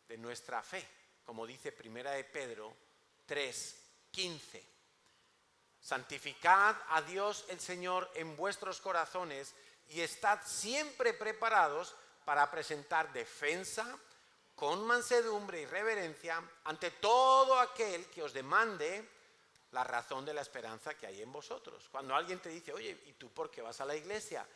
de nuestra fe, como dice Primera de Pedro 3:15. Santificad a Dios el Señor en vuestros corazones y estad siempre preparados para presentar defensa con mansedumbre y reverencia ante todo aquel que os demande la razón de la esperanza que hay en vosotros. Cuando alguien te dice, oye, ¿y tú por qué vas a la iglesia?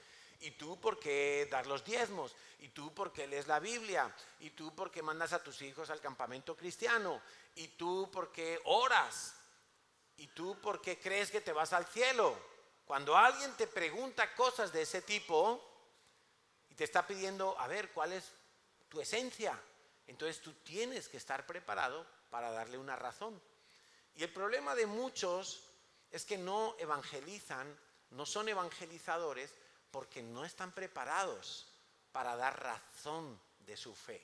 ¿Y tú por qué das los diezmos? ¿Y tú por qué lees la Biblia? ¿Y tú por qué mandas a tus hijos al campamento cristiano? ¿Y tú por qué oras? ¿Y tú por qué crees que te vas al cielo? Cuando alguien te pregunta cosas de ese tipo y te está pidiendo, a ver, ¿cuál es tu esencia? Entonces tú tienes que estar preparado para darle una razón. Y el problema de muchos es que no evangelizan, no son evangelizadores, porque no están preparados para dar razón de su fe,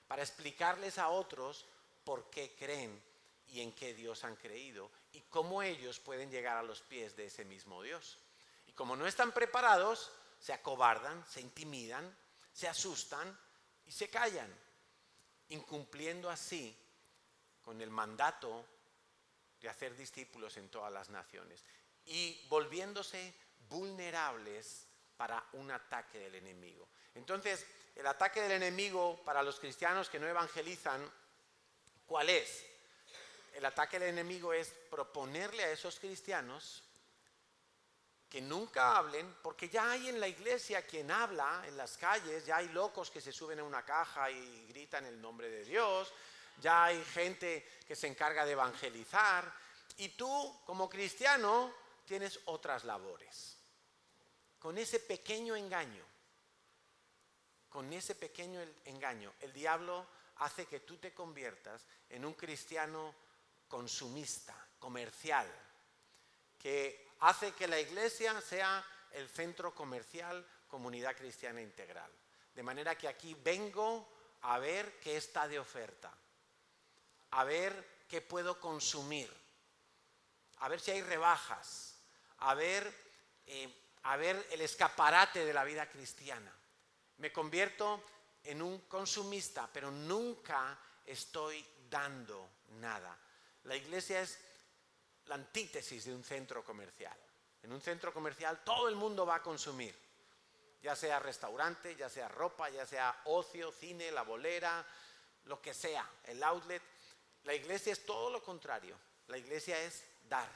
para explicarles a otros por qué creen y en qué Dios han creído y cómo ellos pueden llegar a los pies de ese mismo Dios. Y como no están preparados, se acobardan, se intimidan, se asustan y se callan, incumpliendo así con el mandato de hacer discípulos en todas las naciones y volviéndose vulnerables para un ataque del enemigo. Entonces, el ataque del enemigo para los cristianos que no evangelizan, ¿cuál es? El ataque del enemigo es proponerle a esos cristianos que nunca hablen, porque ya hay en la iglesia quien habla en las calles, ya hay locos que se suben a una caja y gritan el nombre de Dios, ya hay gente que se encarga de evangelizar, y tú, como cristiano, tienes otras labores. Con ese pequeño engaño, el diablo hace que tú te conviertas en un cristiano consumista, comercial, que hace que la iglesia sea el centro comercial, comunidad cristiana integral. De manera que aquí vengo a ver qué está de oferta, a ver qué puedo consumir, a ver si hay rebajas, a ver el escaparate de la vida cristiana. Me convierto en un consumista, pero nunca estoy dando nada. La iglesia es la antítesis de un centro comercial. En un centro comercial todo el mundo va a consumir, ya sea restaurante, ya sea ropa, ya sea ocio, cine, la bolera, lo que sea, el outlet. La iglesia es todo lo contrario. La iglesia es dar,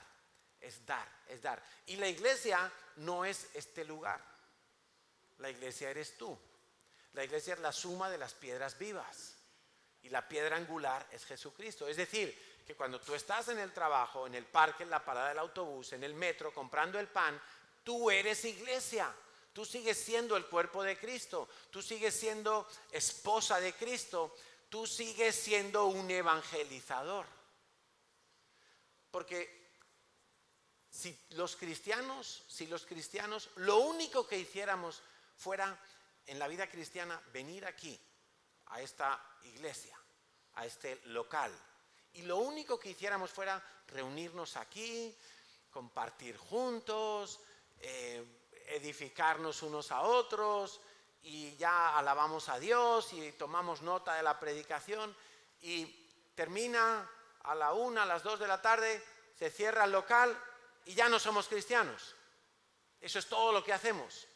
es dar, es dar. Y la iglesia no es este lugar. La iglesia eres tú. La iglesia es la suma de las piedras vivas. Y la piedra angular es Jesucristo. Es decir, que cuando tú estás en el trabajo, en el parque, en la parada del autobús, en el metro, comprando el pan, tú eres iglesia. Tú sigues siendo el cuerpo de Cristo. Tú sigues siendo esposa de Cristo. tú sigues siendo un evangelizador. Porque si los cristianos, lo único que hiciéramos fuera en la vida cristiana venir aquí, a esta iglesia, a este local, y lo único que hiciéramos fuera reunirnos aquí, compartir juntos, edificarnos unos a otros, y ya alabamos a Dios y tomamos nota de la predicación, y termina a la 1, a las 2 de la tarde, se cierra el local y ya no somos cristianos. Eso es todo lo que hacemos.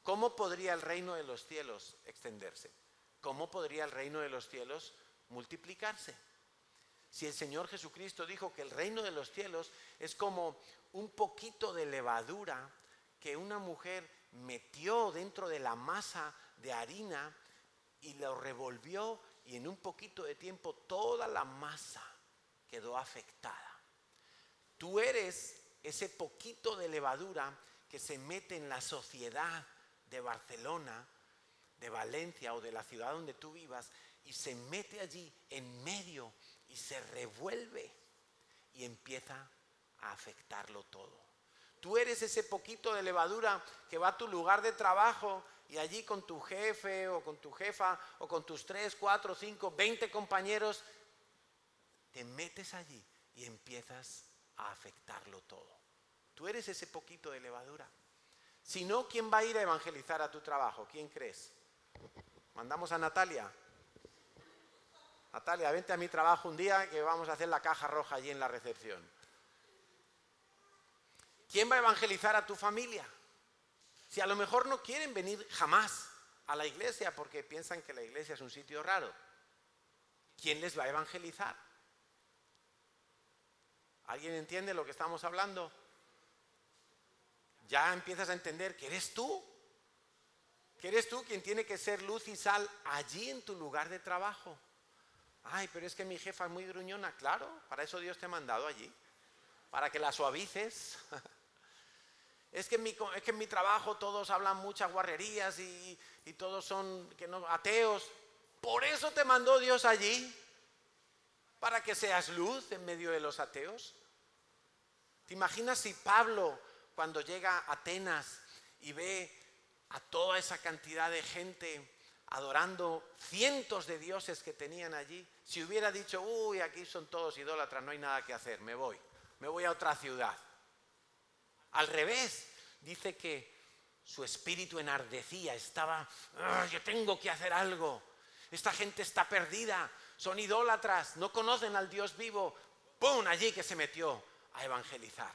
¿Cómo podría el reino de los cielos extenderse? ¿Cómo podría el reino de los cielos multiplicarse? Si el Señor Jesucristo dijo que el reino de los cielos es como un poquito de levadura que una mujer metió dentro de la masa de harina y lo revolvió, y en un poquito de tiempo toda la masa quedó afectada. Tú eres ese poquito de levadura que se mete en la sociedad de Barcelona, de Valencia o de la ciudad donde tú vivas, y se mete allí en medio y se revuelve y empieza a afectarlo todo. Tú eres ese poquito de levadura que va a tu lugar de trabajo y allí con tu jefe o con tu jefa o con tus 3, 4, 5, 20 compañeros, te metes allí y empiezas a afectarlo todo. Tú eres ese poquito de levadura. Si no, ¿quién va a ir a evangelizar a tu trabajo? ¿Quién crees? Mandamos a Natalia. Natalia, vente a mi trabajo un día que vamos a hacer la caja roja allí en la recepción. ¿Quién va a evangelizar a tu familia? Si a lo mejor no quieren venir jamás a la iglesia porque piensan que la iglesia es un sitio raro, ¿quién les va a evangelizar? ¿Alguien entiende lo que estamos hablando? Ya empiezas a entender que eres tú quien tiene que ser luz y sal allí en tu lugar de trabajo. Ay, pero es que mi jefa es muy gruñona. Claro, para eso Dios te ha mandado allí, para que la suavices. Es que en mi trabajo todos hablan muchas guarrerías y todos son ateos. Por eso te mandó Dios allí, para que seas luz en medio de los ateos. ¿Te imaginas si Pablo, cuando llega a Atenas y ve a toda esa cantidad de gente adorando cientos de dioses que tenían allí, si hubiera dicho, uy, aquí son todos idólatras, no hay nada que hacer, me voy a otra ciudad? Al revés, dice que su espíritu enardecía, estaba, yo tengo que hacer algo, esta gente está perdida, son idólatras, no conocen al Dios vivo. ¡Pum! Allí que se metió a evangelizar.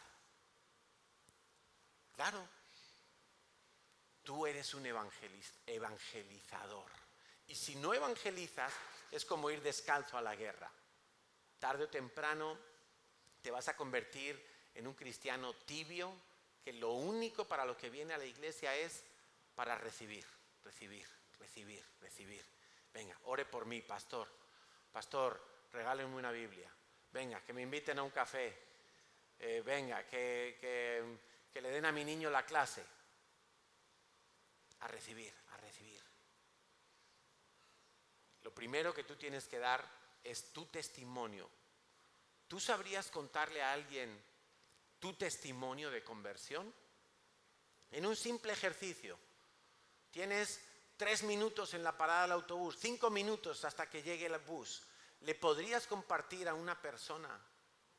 Claro, tú eres un evangelizador. Y si no evangelizas, es como ir descalzo a la guerra. Tarde o temprano te vas a convertir en un cristiano tibio, que lo único para lo que viene a la iglesia es para recibir. Venga, ore por mí, pastor, regálenme una Biblia. Venga, que me inviten a un café. Venga, que le den a mi niño la clase. A recibir. Lo primero que tú tienes que dar es tu testimonio. ¿Tú sabrías contarle a alguien tu testimonio de conversión? En un simple ejercicio. Tienes 3 minutos en la parada del autobús, 5 minutos hasta que llegue el bus. ¿Le podrías compartir a una persona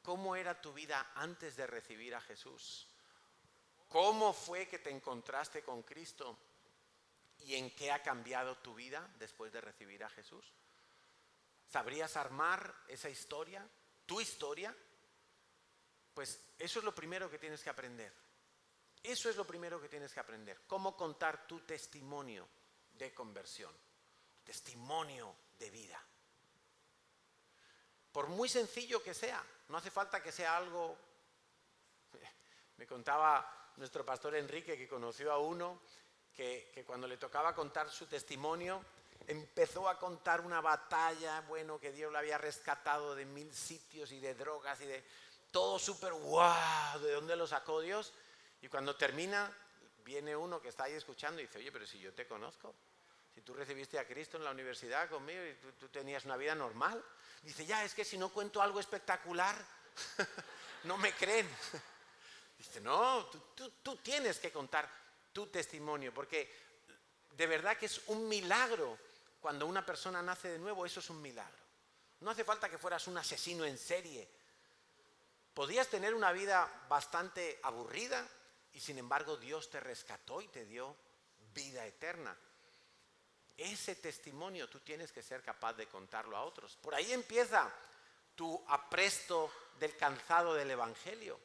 cómo era tu vida antes de recibir a Jesús? ¿Cómo fue que te encontraste con Cristo? ¿Y en qué ha cambiado tu vida después de recibir a Jesús? ¿Sabrías armar esa historia? ¿Tu historia? Pues eso es lo primero que tienes que aprender. Cómo contar tu testimonio de conversión, testimonio de vida. Por muy sencillo que sea, no hace falta que sea algo. Me contaba nuestro pastor Enrique que conoció a uno que cuando le tocaba contar su testimonio, empezó a contar una batalla, que Dios le había rescatado de 1000 sitios y de drogas y de todo súper guau, ¿de dónde lo sacó Dios? Y cuando termina, viene uno que está ahí escuchando y dice, oye, pero si yo te conozco, Si tú recibiste a Cristo en la universidad conmigo y tú tenías una vida normal. Dice, ya, es que si no cuento algo espectacular, no me creen. Dice, no, tú tienes que contar tu testimonio, porque de verdad que es un milagro. Cuando una persona nace de nuevo, eso es un milagro. No hace falta que fueras un asesino en serie. Podías tener una vida bastante aburrida y sin embargo Dios te rescató y te dio vida eterna. Ese testimonio tú tienes que ser capaz de contarlo a otros. Por ahí empieza tu apresto del calzado del Evangelio.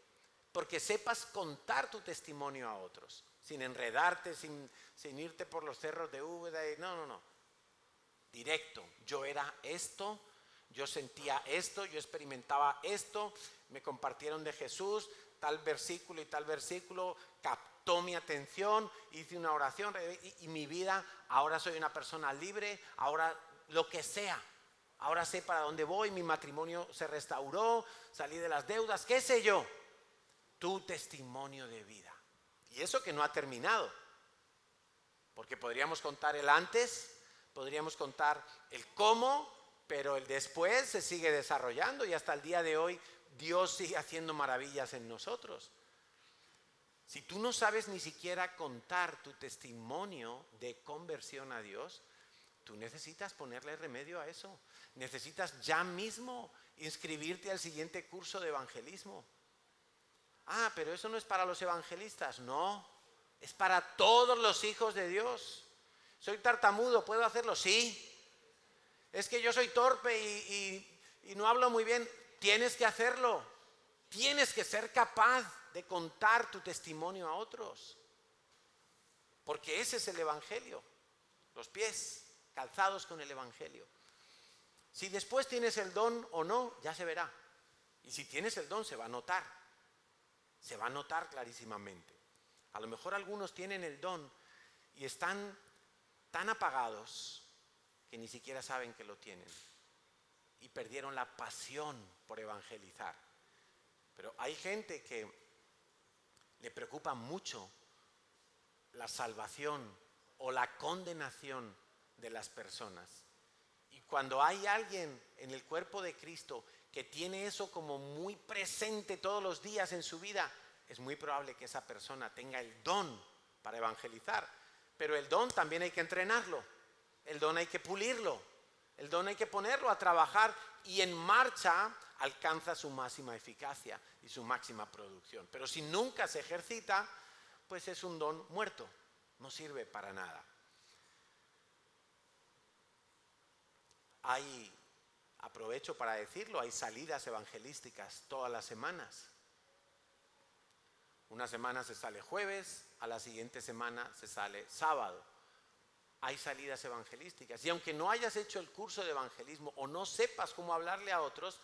Porque sepas contar tu testimonio a otros. Sin enredarte, sin irte por los cerros de Úbeda. No. Directo. Yo era esto, yo sentía esto, yo experimentaba esto. Me compartieron de Jesús, tal versículo y tal versículo. Captó mi atención, hice una oración y mi vida, ahora soy una persona libre, ahora lo que sea. Ahora sé para dónde voy, mi matrimonio se restauró, salí de las deudas, qué sé yo. Tu testimonio de vida. Y eso que no ha terminado. Porque podríamos contar el antes, podríamos contar el cómo, pero el después se sigue desarrollando y hasta el día de hoy Dios sigue haciendo maravillas en nosotros. Si tú no sabes ni siquiera contar tu testimonio de conversión a Dios, tú necesitas ponerle remedio a eso. Necesitas ya mismo inscribirte al siguiente curso de evangelismo. Ah, pero eso no es para los evangelistas. No, es para todos los hijos de Dios. ¿Soy tartamudo? ¿Puedo hacerlo? Sí. Es que yo soy torpe y no hablo muy bien. Tienes que hacerlo. Tienes que ser capaz de contar tu testimonio a otros. Porque ese es el evangelio. Los pies calzados con el evangelio. Si después tienes el don o no, ya se verá. Y si tienes el don, se va a notar. Se va a notar clarísimamente. A lo mejor algunos tienen el don y están tan apagados que ni siquiera saben que lo tienen. Y perdieron la pasión por evangelizar. Pero hay gente que le preocupa mucho la salvación o la condenación de las personas. Y cuando hay alguien en el cuerpo de Cristo que tiene eso como muy presente todos los días en su vida, es muy probable que esa persona tenga el don para evangelizar. Pero el don también hay que entrenarlo, el don hay que pulirlo, el don hay que ponerlo a trabajar y en marcha alcanza su máxima eficacia y su máxima producción. Pero si nunca se ejercita, pues es un don muerto, no sirve para nada. Aprovecho para decirlo, hay salidas evangelísticas todas las semanas. Una semana se sale jueves, a la siguiente semana se sale sábado. Hay salidas evangelísticas. Y aunque no hayas hecho el curso de evangelismo o no sepas cómo hablarle a otros,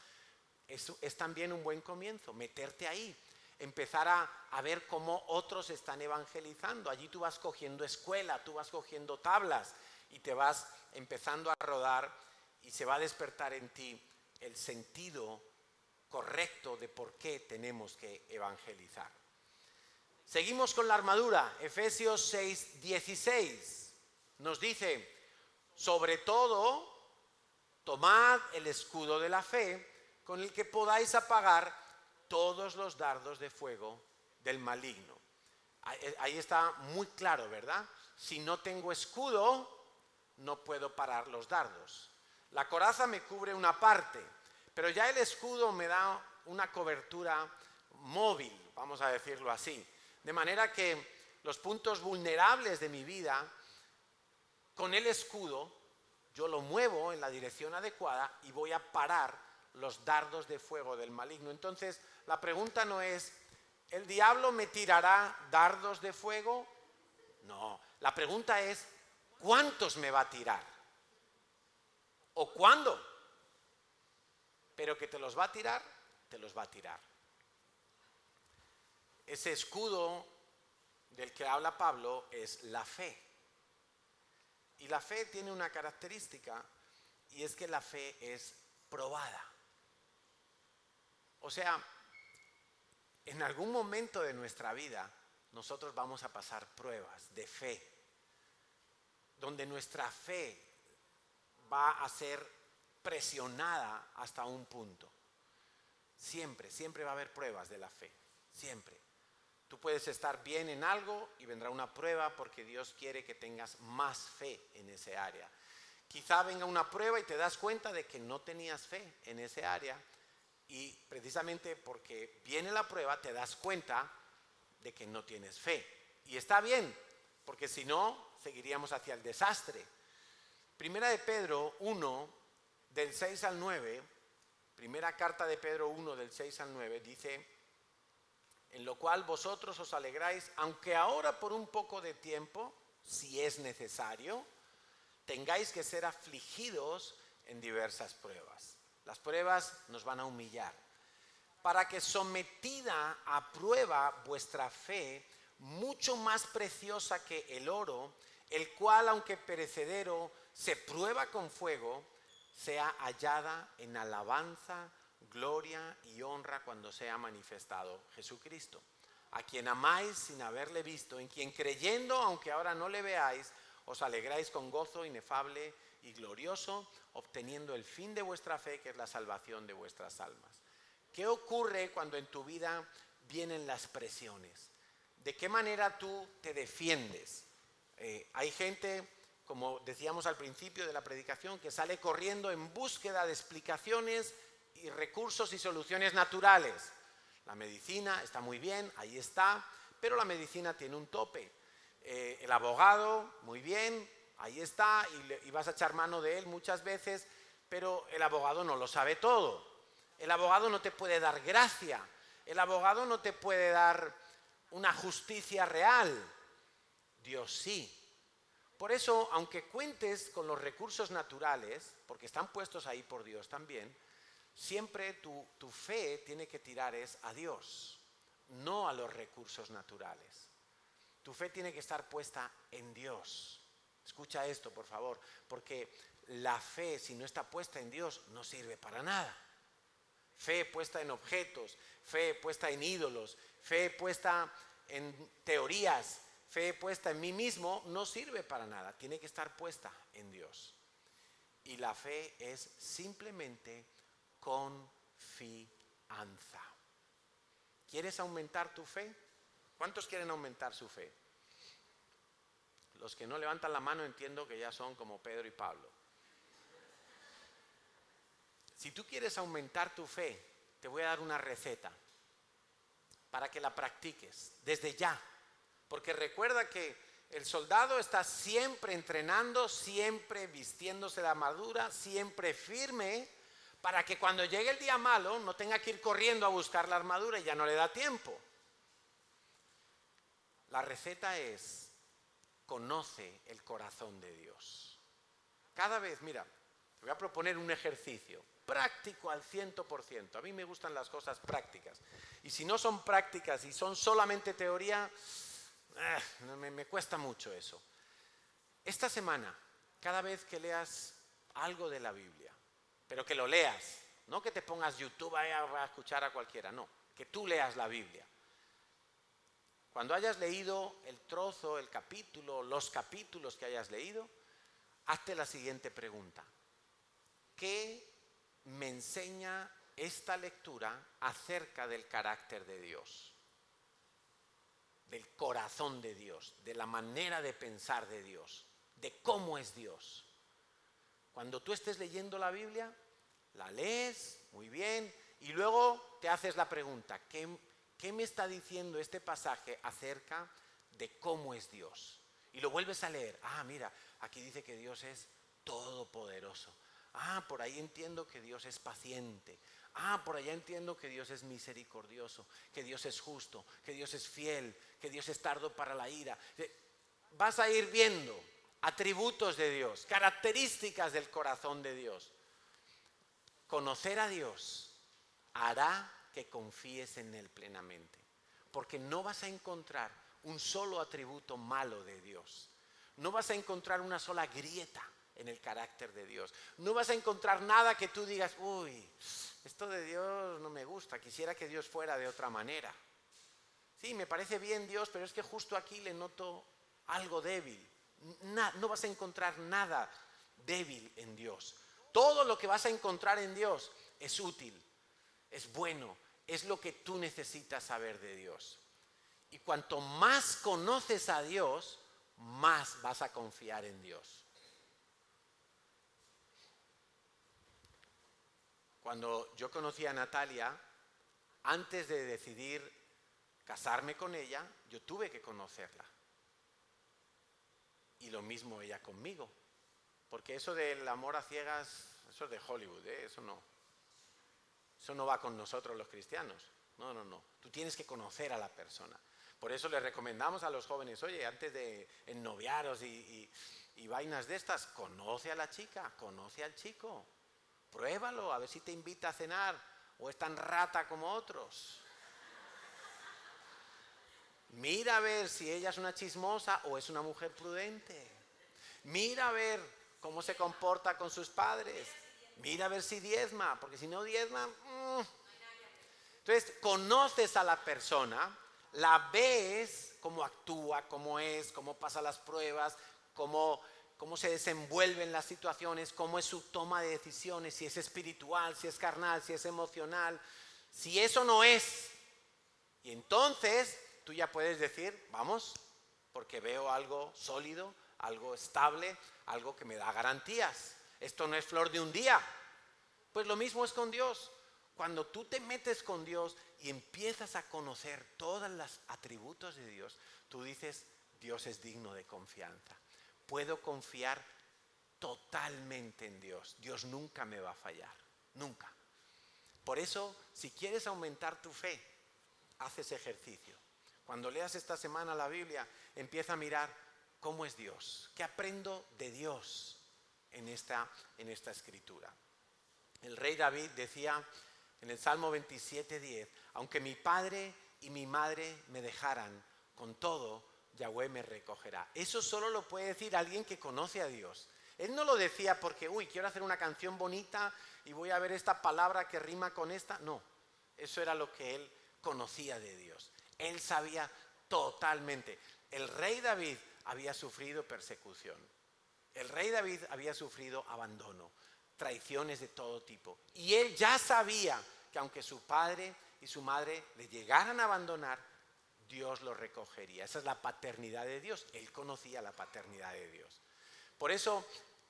eso es también un buen comienzo, meterte ahí. Empezar a ver cómo otros están evangelizando. Allí tú vas cogiendo escuela, tú vas cogiendo tablas y te vas empezando a rodar y se va a despertar en ti el sentido correcto de por qué tenemos que evangelizar. Seguimos con la armadura, Efesios 6:16. Nos dice, sobre todo, tomad el escudo de la fe con el que podáis apagar todos los dardos de fuego del maligno. Ahí está muy claro, ¿verdad? Si no tengo escudo, no puedo parar los dardos. La coraza me cubre una parte, pero ya el escudo me da una cobertura móvil, vamos a decirlo así. De manera que los puntos vulnerables de mi vida, con el escudo, yo lo muevo en la dirección adecuada y voy a parar los dardos de fuego del maligno. Entonces, la pregunta no es, ¿el diablo me tirará dardos de fuego? No, la pregunta es, ¿cuántos me va a tirar? ¿O cuándo? Pero que te los va a tirar, te los va a tirar. Ese escudo del que habla Pablo es la fe. Y la fe tiene una característica, y es que la fe es probada. O sea, en algún momento de nuestra vida nosotros vamos a pasar pruebas de fe. donde nuestra fe va a ser presionada hasta un punto. Siempre, siempre va a haber pruebas de la fe, siempre. Tú puedes estar bien en algo y vendrá una prueba porque Dios quiere que tengas más fe en ese área. Quizá venga una prueba y te das cuenta de que no tenías fe en ese área y precisamente porque viene la prueba te das cuenta de que no tienes fe. Y está bien, porque si no, seguiríamos hacia el desastre. Primera de Pedro 1, del 6 al 9, primera carta de Pedro 1, del 6 al 9, dice: en lo cual vosotros os alegráis, aunque ahora por un poco de tiempo, si es necesario, tengáis que ser afligidos en diversas pruebas. Las pruebas nos van a humillar, para que sometida a prueba vuestra fe, mucho más preciosa que el oro, el cual aunque perecedero se prueba con fuego, sea hallada en alabanza, gloria y honra cuando sea manifestado Jesucristo, a quien amáis sin haberle visto, en quien creyendo, aunque ahora no le veáis, os alegráis con gozo inefable y glorioso, obteniendo el fin de vuestra fe, que es la salvación de vuestras almas. ¿Qué ocurre cuando en tu vida vienen las presiones? ¿De qué manera tú te defiendes? Hay gente, como decíamos al principio de la predicación, que sale corriendo en búsqueda de explicaciones y recursos y soluciones naturales. La medicina está muy bien, ahí está, pero la medicina tiene un tope. El abogado, muy bien, ahí está, y vas a echar mano de él muchas veces, pero el abogado no lo sabe todo. El abogado no te puede dar gracia, el abogado no te puede dar una justicia real. Dios sí. Por eso, aunque cuentes con los recursos naturales, porque están puestos ahí por Dios también, siempre tu fe tiene que tirar a Dios, no a los recursos naturales. Tu fe tiene que estar puesta en Dios. Escucha esto, por favor, porque la fe, si no está puesta en Dios, no sirve para nada. Fe puesta en objetos, fe puesta en ídolos, fe puesta en teorías, fe puesta en mí mismo, no sirve para nada. Tiene que estar puesta en Dios. Y la fe es simplemente confianza. ¿Quieres aumentar tu fe? ¿Cuántos quieren aumentar su fe? Los que no levantan la mano entiendo que ya son como Pedro y Pablo. Si tú quieres aumentar tu fe, te voy a dar una receta para que la practiques desde ya. Porque recuerda que el soldado está siempre entrenando, siempre vistiéndose de armadura, siempre firme, para que cuando llegue el día malo no tenga que ir corriendo a buscar la armadura y ya no le da tiempo. La receta es: conoce el corazón de Dios. Cada vez, mira, te voy a proponer un ejercicio práctico al 100%. A mí me gustan las cosas prácticas. Y si no son prácticas y son solamente teoría, me cuesta mucho eso. Esta semana, cada vez que leas algo de la Biblia, pero que lo leas, no que te pongas YouTube a escuchar a cualquiera, no, que tú leas la Biblia. Cuando hayas leído el trozo, el capítulo, los capítulos que hayas leído, hazte la siguiente pregunta: ¿qué me enseña esta lectura acerca del carácter de Dios? Del corazón de Dios, de la manera de pensar de Dios, de cómo es Dios. Cuando tú estés leyendo la Biblia, la lees muy bien y luego te haces la pregunta: ¿qué me está diciendo este pasaje acerca de cómo es Dios? Y lo vuelves a leer. Mira, aquí dice que Dios es todopoderoso. Por ahí entiendo que Dios es paciente. Por allá entiendo que Dios es misericordioso, que Dios es justo, que Dios es fiel, que Dios es tardo para la ira. Vas a ir viendo atributos de Dios, características del corazón de Dios. Conocer a Dios hará que confíes en Él plenamente, porque no vas a encontrar un solo atributo malo de Dios. No vas a encontrar una sola grieta en el carácter de Dios. No vas a encontrar nada que tú digas: uy, esto de Dios no me gusta, quisiera que Dios fuera de otra manera. Sí, me parece bien Dios, pero es que justo aquí le noto algo débil. No vas a encontrar nada débil en Dios. Todo lo que vas a encontrar en Dios es útil, es bueno, es lo que tú necesitas saber de Dios. Y cuanto más conoces a Dios, más vas a confiar en Dios. Cuando yo conocí a Natalia, antes de decidir casarme con ella, yo tuve que conocerla. Y lo mismo ella conmigo. Porque eso del amor a ciegas, eso es de Hollywood, ¿eh? Eso no va con nosotros los cristianos. No. Tú tienes que conocer a la persona. Por eso les recomendamos a los jóvenes, oye, antes de ennoviaros y vainas de estas, conoce a la chica, conoce al chico. Pruébalo, a ver si te invita a cenar o es tan rata como otros. Mira a ver si ella es una chismosa o es una mujer prudente. Mira a ver cómo se comporta con sus padres. Mira a ver si diezma, porque si no diezma... Entonces, conoces a la persona, la ves cómo actúa, cómo es, cómo pasa las pruebas, cómo se desenvuelve en las situaciones, cómo es su toma de decisiones, si es espiritual, si es carnal, si es emocional. Si eso no es, y entonces tú ya puedes decir, vamos, porque veo algo sólido, algo estable, algo que me da garantías. Esto no es flor de un día. Pues lo mismo es con Dios. Cuando tú te metes con Dios y empiezas a conocer todos los atributos de Dios, tú dices, Dios es digno de confianza. Puedo confiar totalmente en Dios. Dios nunca me va a fallar, nunca. Por eso, si quieres aumentar tu fe, haz ese ejercicio. Cuando leas esta semana la Biblia, empieza a mirar cómo es Dios, qué aprendo de Dios en esta escritura. El rey David decía en el Salmo 27:10, aunque mi padre y mi madre me dejaran, con todo Yahweh me recogerá. Eso solo lo puede decir alguien que conoce a Dios. Él no lo decía porque, quiero hacer una canción bonita y voy a ver esta palabra que rima con esta. No, eso era lo que él conocía de Dios. Él sabía totalmente. El rey David había sufrido persecución. El rey David había sufrido abandono, traiciones de todo tipo. Y él ya sabía que aunque su padre y su madre le llegaran a abandonar, Dios lo recogería. Esa es la paternidad de Dios. Él conocía la paternidad de Dios. Por eso,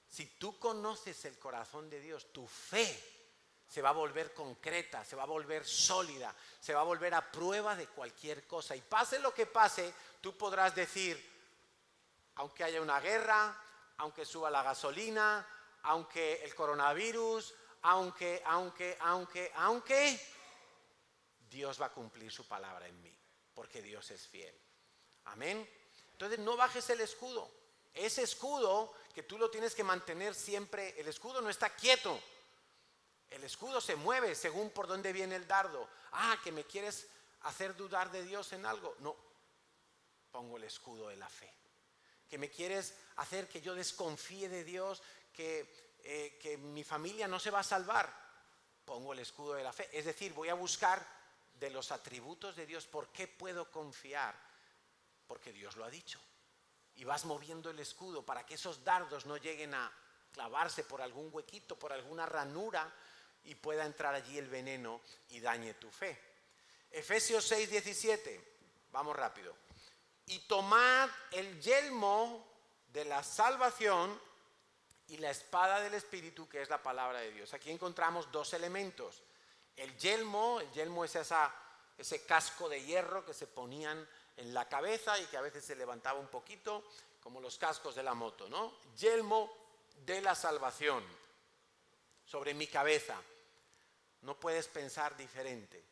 si tú conoces el corazón de Dios, tu fe se va a volver concreta, se va a volver sólida, se va a volver a prueba de cualquier cosa. Y pase lo que pase, tú podrás decir, aunque haya una guerra, aunque suba la gasolina, aunque el coronavirus, aunque, Dios va a cumplir su palabra en mí, porque Dios es fiel. Amén. Entonces no bajes el escudo. Ese escudo que tú lo tienes que mantener siempre, el escudo no está quieto. El escudo se mueve según por dónde viene el dardo. ¿Que me quieres hacer dudar de Dios en algo? No, pongo el escudo de la fe. ¿Que me quieres hacer que yo desconfíe de Dios, que mi familia no se va a salvar? Pongo el escudo de la fe. Es decir, voy a buscar de los atributos de Dios. ¿Por qué puedo confiar? Porque Dios lo ha dicho. Y vas moviendo el escudo para que esos dardos no lleguen a clavarse por algún huequito, por alguna ranura, y pueda entrar allí el veneno y dañe tu fe. Efesios 6:17, vamos rápido. Y tomad el yelmo de la salvación y la espada del Espíritu, que es la palabra de Dios. Aquí encontramos dos elementos. El yelmo es ese casco de hierro que se ponían en la cabeza y que a veces se levantaba un poquito, como los cascos de la moto, ¿no? Yelmo de la salvación sobre mi cabeza. No puedes pensar diferente.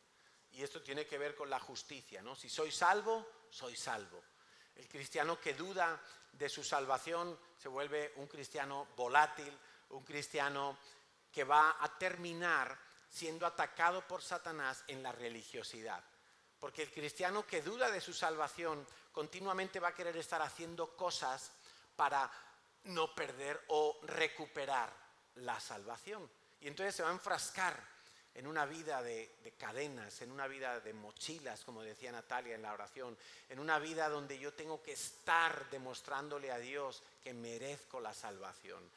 Y esto tiene que ver con la justicia, ¿no? Si soy salvo, soy salvo. El cristiano que duda de su salvación se vuelve un cristiano volátil, un cristiano que va a terminar siendo atacado por Satanás en la religiosidad. Porque el cristiano que duda de su salvación continuamente va a querer estar haciendo cosas para no perder o recuperar la salvación. Y entonces se va a enfrascar en una vida de cadenas, en una vida de mochilas, como decía Natalia en la oración, en una vida donde yo tengo que estar demostrándole a Dios que merezco la salvación.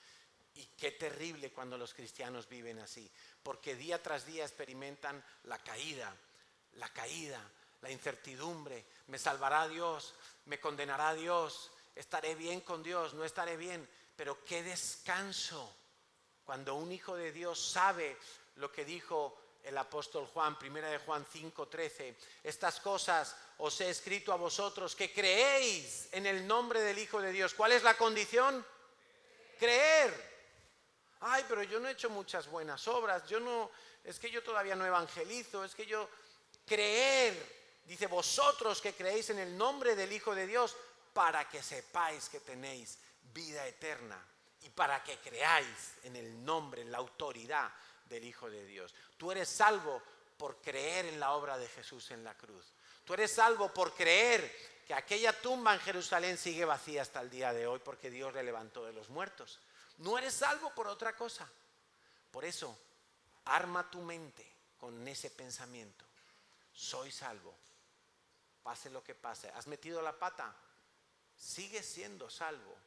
Y qué terrible cuando los cristianos viven así, porque día tras día experimentan la caída, la incertidumbre. ¿Me salvará Dios? ¿Me condenará Dios? ¿Estaré bien con Dios? ¿No estaré bien? Pero qué descanso cuando un hijo de Dios sabe lo que dijo el apóstol Juan, 1 de Juan 5:13. Estas cosas os he escrito a vosotros que creéis en el nombre del Hijo de Dios. ¿Cuál es la condición? Creer. Ay, pero yo no he hecho muchas buenas obras, es que yo todavía no evangelizo, creer, dice, vosotros que creéis en el nombre del Hijo de Dios, para que sepáis que tenéis vida eterna y para que creáis en el nombre, en la autoridad del Hijo de Dios. Tú eres salvo por creer en la obra de Jesús en la cruz. Tú eres salvo por creer que aquella tumba en Jerusalén sigue vacía hasta el día de hoy porque Dios le levantó de los muertos. No eres salvo por otra cosa. Por eso, arma tu mente con ese pensamiento. Soy salvo. Pase lo que pase. ¿Has metido la pata? Sigues siendo salvo.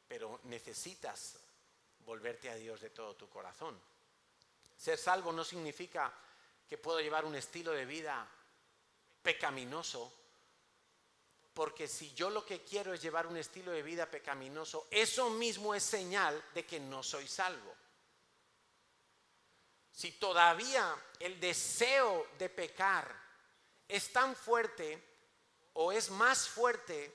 Pero necesitas volverte a Dios de todo tu corazón. Ser salvo no significa que puedo llevar un estilo de vida pecaminoso, porque si yo lo que quiero es llevar un estilo de vida pecaminoso, eso mismo es señal de que no soy salvo. Si todavía el deseo de pecar es tan fuerte o es más fuerte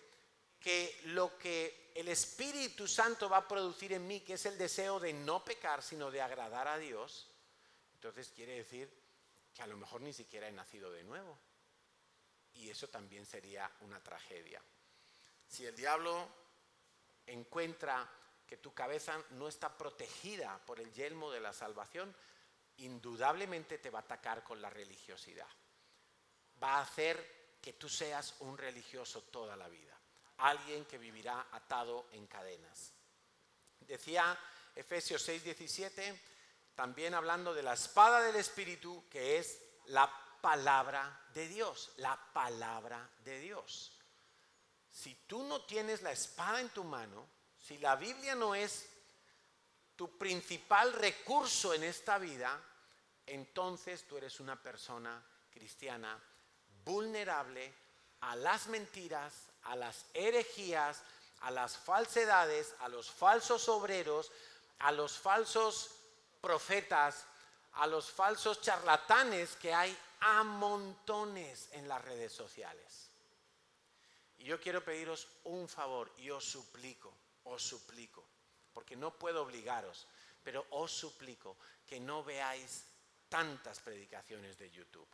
que lo que el Espíritu Santo va a producir en mí, que es el deseo de no pecar, sino de agradar a Dios, entonces quiere decir que a lo mejor ni siquiera he nacido de nuevo. Y eso también sería una tragedia. Si el diablo encuentra que tu cabeza no está protegida por el yelmo de la salvación, indudablemente te va a atacar con la religiosidad. Va a hacer que tú seas un religioso toda la vida. Alguien que vivirá atado en cadenas. Decía Efesios 6:17, también hablando de la espada del Espíritu, que es la palabra de Dios, la palabra de Dios. Si tú no tienes la espada en tu mano, si la Biblia no es tu principal recurso en esta vida, entonces tú eres una persona cristiana vulnerable a las mentiras, a las herejías, a las falsedades, a los falsos obreros, a los falsos profetas, a los falsos charlatanes que hay a montones en las redes sociales. Y yo quiero pediros un favor y os suplico, porque no puedo obligaros, pero os suplico que no veáis tantas predicaciones de YouTube,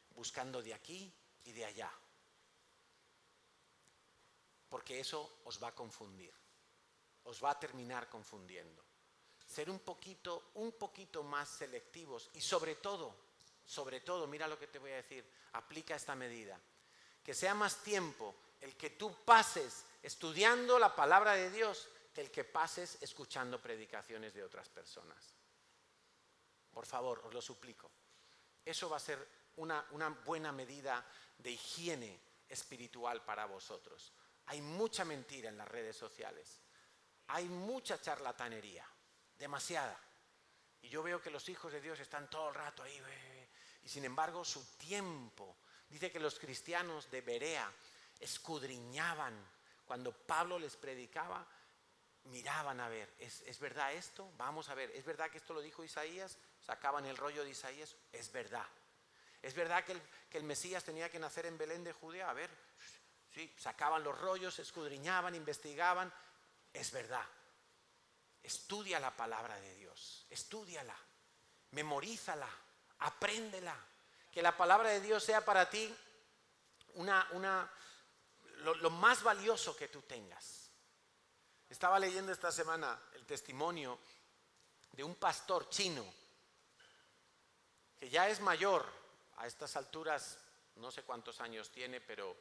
buscando de aquí y de allá, porque eso os va a confundir, os va a terminar confundiendo. Ser un poquito más selectivos y sobre todo, mira lo que te voy a decir, aplica esta medida. Que sea más tiempo el que tú pases estudiando la palabra de Dios que el que pases escuchando predicaciones de otras personas. Por favor, os lo suplico. Eso va a ser una buena medida de higiene espiritual para vosotros. Hay mucha mentira en las redes sociales. Hay mucha charlatanería. Demasiada. Y yo veo que los hijos de Dios están todo el rato ahí, y sin embargo su tiempo, dice que los cristianos de Berea escudriñaban, cuando Pablo les predicaba, miraban a ver, ¿es verdad esto? Vamos a ver, ¿es verdad que esto lo dijo Isaías? Sacaban el rollo de Isaías, es verdad. ¿Es verdad que el Mesías tenía que nacer en Belén de Judea? A ver, sí, sacaban los rollos, escudriñaban, investigaban, es verdad. Estudia la palabra de Dios, estúdiala, memorízala, apréndela. Que la palabra de Dios sea para ti lo más valioso que tú tengas. Estaba leyendo esta semana el testimonio de un pastor chino que ya es mayor, a estas alturas no sé cuántos años tiene, pero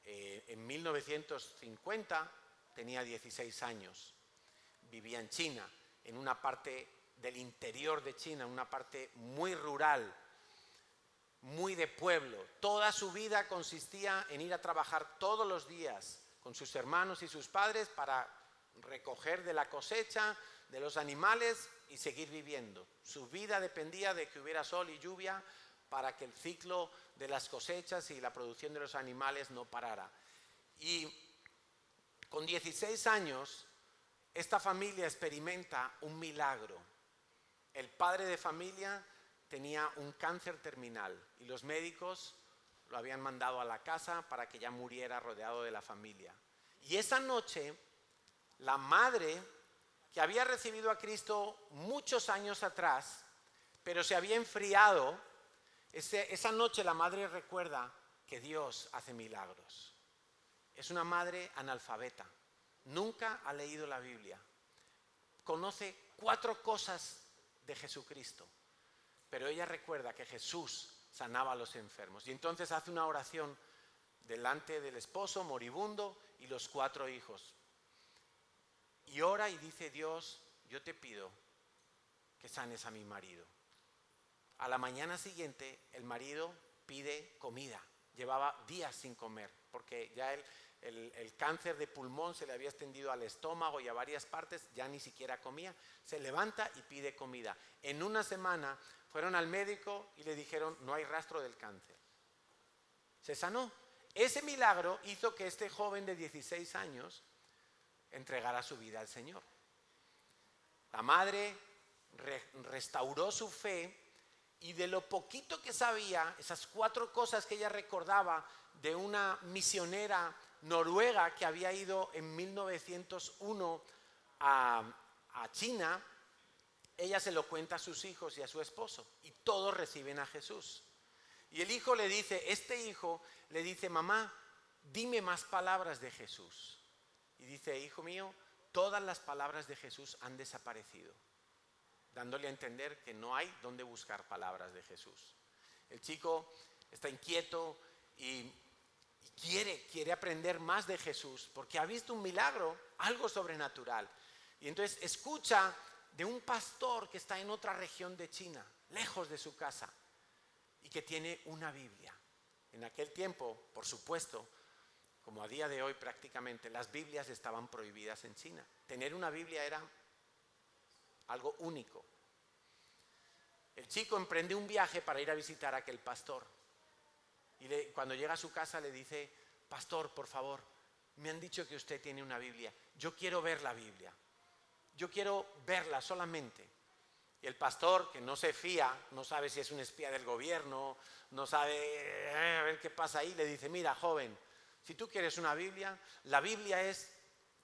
en 1950 tenía 16 años. Vivía en China, en una parte del interior de China, una parte muy rural, muy de pueblo. Toda su vida consistía en ir a trabajar todos los días con sus hermanos y sus padres para recoger de la cosecha, de los animales y seguir viviendo. Su vida dependía de que hubiera sol y lluvia para que el ciclo de las cosechas y la producción de los animales no parara. Y con 16 años, esta familia experimenta un milagro. El padre de familia tenía un cáncer terminal y los médicos lo habían mandado a la casa para que ya muriera rodeado de la familia. Y esa noche, la madre, que había recibido a Cristo muchos años atrás, pero se había enfriado, esa noche la madre recuerda que Dios hace milagros. Es una madre analfabeta, nunca ha leído la Biblia, conoce 4 cosas de Jesucristo, pero ella recuerda que Jesús sanaba a los enfermos. Y entonces hace una oración delante del esposo moribundo y los 4 hijos. Y ora y dice: Dios, yo te pido que sanes a mi marido. A la mañana siguiente el marido pide comida. Llevaba días sin comer porque ya el cáncer de pulmón se le había extendido al estómago y a varias partes, ya ni siquiera comía. Se levanta y pide comida. En una semana fueron al médico y le dijeron: no hay rastro del cáncer. Se sanó. Ese milagro hizo que este joven de 16 años entregara su vida al Señor. La madre restauró su fe y de lo poquito que sabía, esas 4 cosas que ella recordaba de una misionera noruega que había ido en 1901 a China, ella se lo cuenta a sus hijos y a su esposo y todos reciben a Jesús. Y el hijo le dice, mamá, dime más palabras de Jesús. Y dice: hijo mío, todas las palabras de Jesús han desaparecido, dándole a entender que no hay dónde buscar palabras de Jesús. El chico está inquieto y quiere aprender más de Jesús porque ha visto un milagro, algo sobrenatural. Y entonces escucha de un pastor que está en otra región de China, lejos de su casa, y que tiene una Biblia. En aquel tiempo, por supuesto, como a día de hoy prácticamente, las Biblias estaban prohibidas en China. Tener una Biblia era algo único. El chico emprende un viaje para ir a visitar a aquel pastor. Y cuando llega a su casa le dice: pastor, por favor, me han dicho que usted tiene una Biblia. Yo quiero ver la Biblia. Yo quiero verla solamente. Y el pastor, que no se fía, no sabe si es un espía del gobierno, no sabe a ver qué pasa ahí, le dice: mira, joven, si tú quieres una Biblia, la Biblia es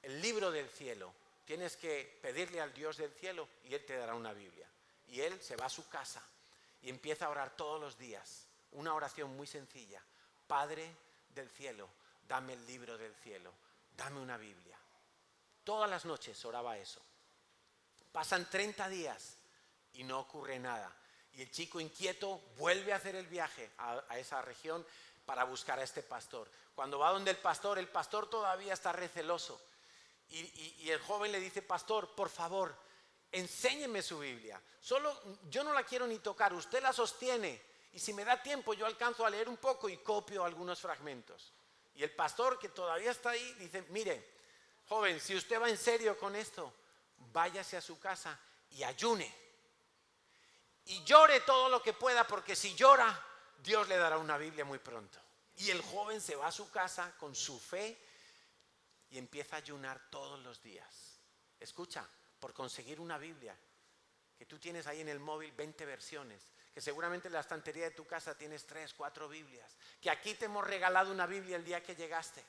el libro del cielo. Tienes que pedirle al Dios del cielo y Él te dará una Biblia. Y él se va a su casa y empieza a orar todos los días. Una oración muy sencilla: Padre del cielo, dame el libro del cielo, dame una Biblia. Todas las noches oraba eso. Pasan 30 días y no ocurre nada. Y el chico inquieto vuelve a hacer el viaje a esa región para buscar a este pastor. Cuando va donde el pastor todavía está receloso. Y el joven le dice: pastor, por favor, enséñeme su Biblia. Yo no la quiero ni tocar, usted la sostiene. Y si me da tiempo yo alcanzo a leer un poco y copio algunos fragmentos. Y el pastor, que todavía está ahí, dice: mire, joven, si usted va en serio con esto, váyase a su casa y ayune. Y llore todo lo que pueda, porque si llora, Dios le dará una Biblia muy pronto. Y el joven se va a su casa con su fe y empieza a ayunar todos los días. Escucha, por conseguir una Biblia, que tú tienes ahí en el móvil 20 versiones, que seguramente en la estantería de tu casa tienes 3, 4 Biblias, que aquí te hemos regalado una Biblia el día que llegaste.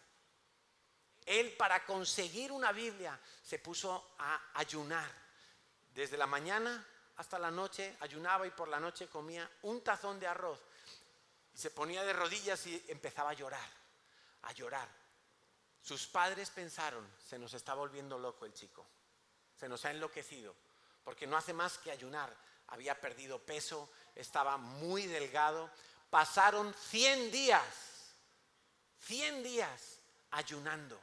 Él, para conseguir una Biblia, se puso a ayunar. Desde la mañana hasta la noche ayunaba y por la noche comía un tazón de arroz. Y se ponía de rodillas y empezaba a llorar, a llorar. Sus padres pensaron: se nos está volviendo loco el chico, se nos ha enloquecido, porque no hace más que ayunar. Había perdido peso, estaba muy delgado. Pasaron 100 días ayunando.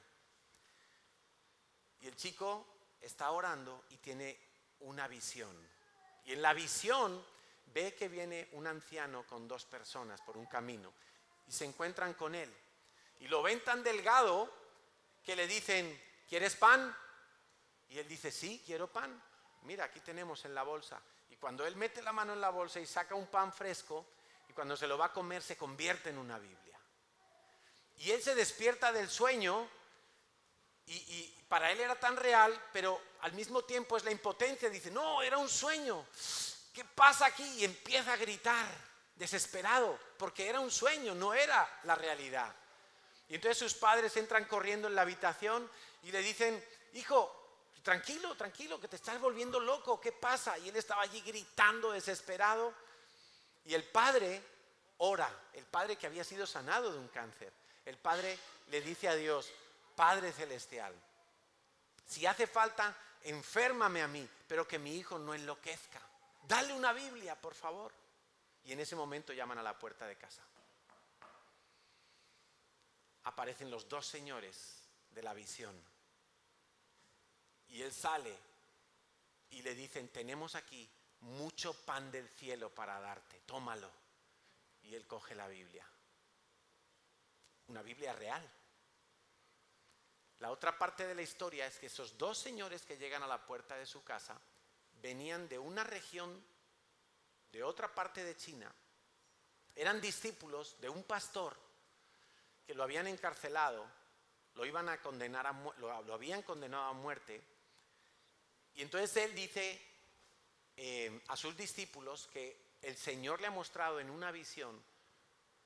Y el chico está orando y tiene una visión. Y en la visión ve que viene un anciano con 2 personas por un camino y se encuentran con él. Y lo ven tan delgado que le dicen, ¿quieres pan? Y él dice, sí, quiero pan. Mira, aquí tenemos en la bolsa. Y cuando él mete la mano en la bolsa y saca un pan fresco, y cuando se lo va a comer se convierte en una Biblia. Y él se despierta del sueño y para él era tan real, pero al mismo tiempo es la impotencia. Dice, no, era un sueño. ¿Qué pasa aquí? Y empieza a gritar, desesperado, porque era un sueño, no era la realidad. Y entonces sus padres entran corriendo en la habitación y le dicen, hijo, tranquilo, tranquilo, que te estás volviendo loco, ¿qué pasa? Y él estaba allí gritando, desesperado. Y el padre ora, el padre que había sido sanado de un cáncer. El padre le dice a Dios, Padre Celestial, si hace falta, enférmame a mí, pero que mi hijo no enloquezca. Dale una Biblia, por favor. Y en ese momento llaman a la puerta de casa. Aparecen los 2 señores de la visión. Y él sale y le dicen, tenemos aquí mucho pan del cielo para darte, tómalo. Y él coge la Biblia. Una Biblia real. La otra parte de la historia es que esos 2 señores que llegan a la puerta de su casa venían de una región, de otra parte de China. Eran discípulos de un pastor que lo habían encarcelado, lo iban a condenar lo habían condenado a muerte. Y entonces él dice a sus discípulos que el Señor le ha mostrado en una visión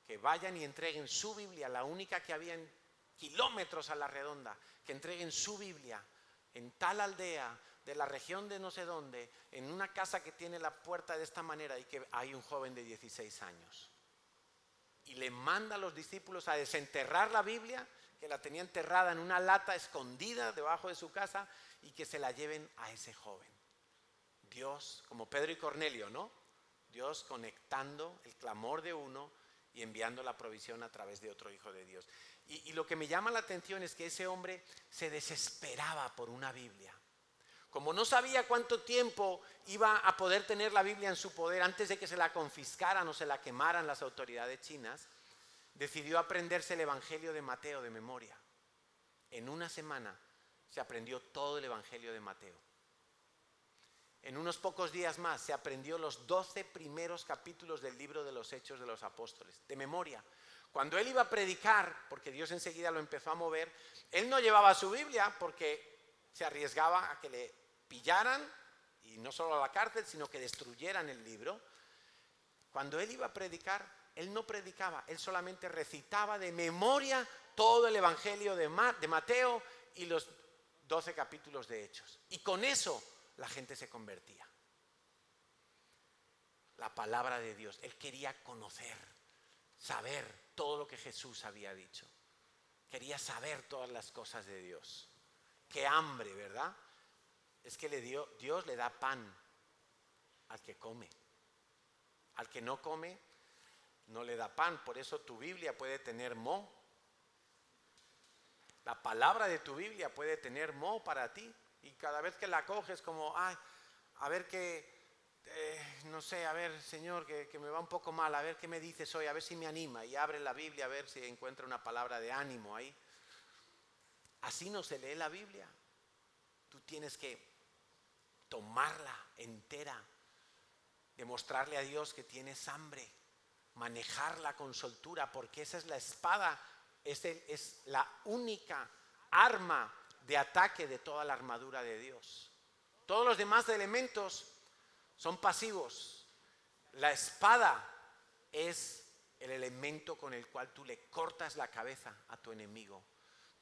que vayan y entreguen su Biblia, la única que había en kilómetros a la redonda, que entreguen su Biblia en tal aldea de la región de no sé dónde, en una casa que tiene la puerta de esta manera y que hay un joven de 16 años. Y le manda a los discípulos a desenterrar la Biblia, que la tenía enterrada en una lata escondida debajo de su casa, y que se la lleven a ese joven. Dios, como Pedro y Cornelio, ¿no? Dios conectando el clamor de uno y enviando la provisión a través de otro hijo de Dios. Y lo que me llama la atención es que ese hombre se desesperaba por una Biblia. Como no sabía cuánto tiempo iba a poder tener la Biblia en su poder antes de que se la confiscaran o se la quemaran las autoridades chinas, decidió aprenderse el Evangelio de Mateo de memoria. En una semana se aprendió todo el Evangelio de Mateo. En unos pocos días más se aprendió los 12 primeros capítulos del libro de los Hechos de los Apóstoles, de memoria. Cuando él iba a predicar, porque Dios enseguida lo empezó a mover, él no llevaba su Biblia porque se arriesgaba a que le pillaran, y no solo a la cárcel, sino que destruyeran el libro. Cuando él iba a predicar, él no predicaba, él solamente recitaba de memoria todo el Evangelio de Mateo y los 12 capítulos de Hechos. Y con eso la gente se convertía. La palabra de Dios. Él quería conocer, saber todo lo que Jesús había dicho. Quería saber todas las cosas de Dios. Qué hambre, ¿verdad? Es que Dios le da pan al que come. Al que no come, no le da pan. Por eso tu Biblia puede tener moho. La palabra de tu Biblia puede tener moho para ti. Y cada vez que la coges como, ay, a ver no sé, a ver, Señor, que me va un poco mal, a ver qué me dices hoy, a ver si me anima. Y abre la Biblia a ver si encuentra una palabra de ánimo ahí. Así no se lee la Biblia. Tú tienes que tomarla entera, demostrarle a Dios que tienes hambre, manejarla con soltura, porque esa es la espada, es la única arma de ataque de toda la armadura de Dios. Todos los demás elementos son pasivos. La espada es el elemento con el cual tú le cortas la cabeza a tu enemigo.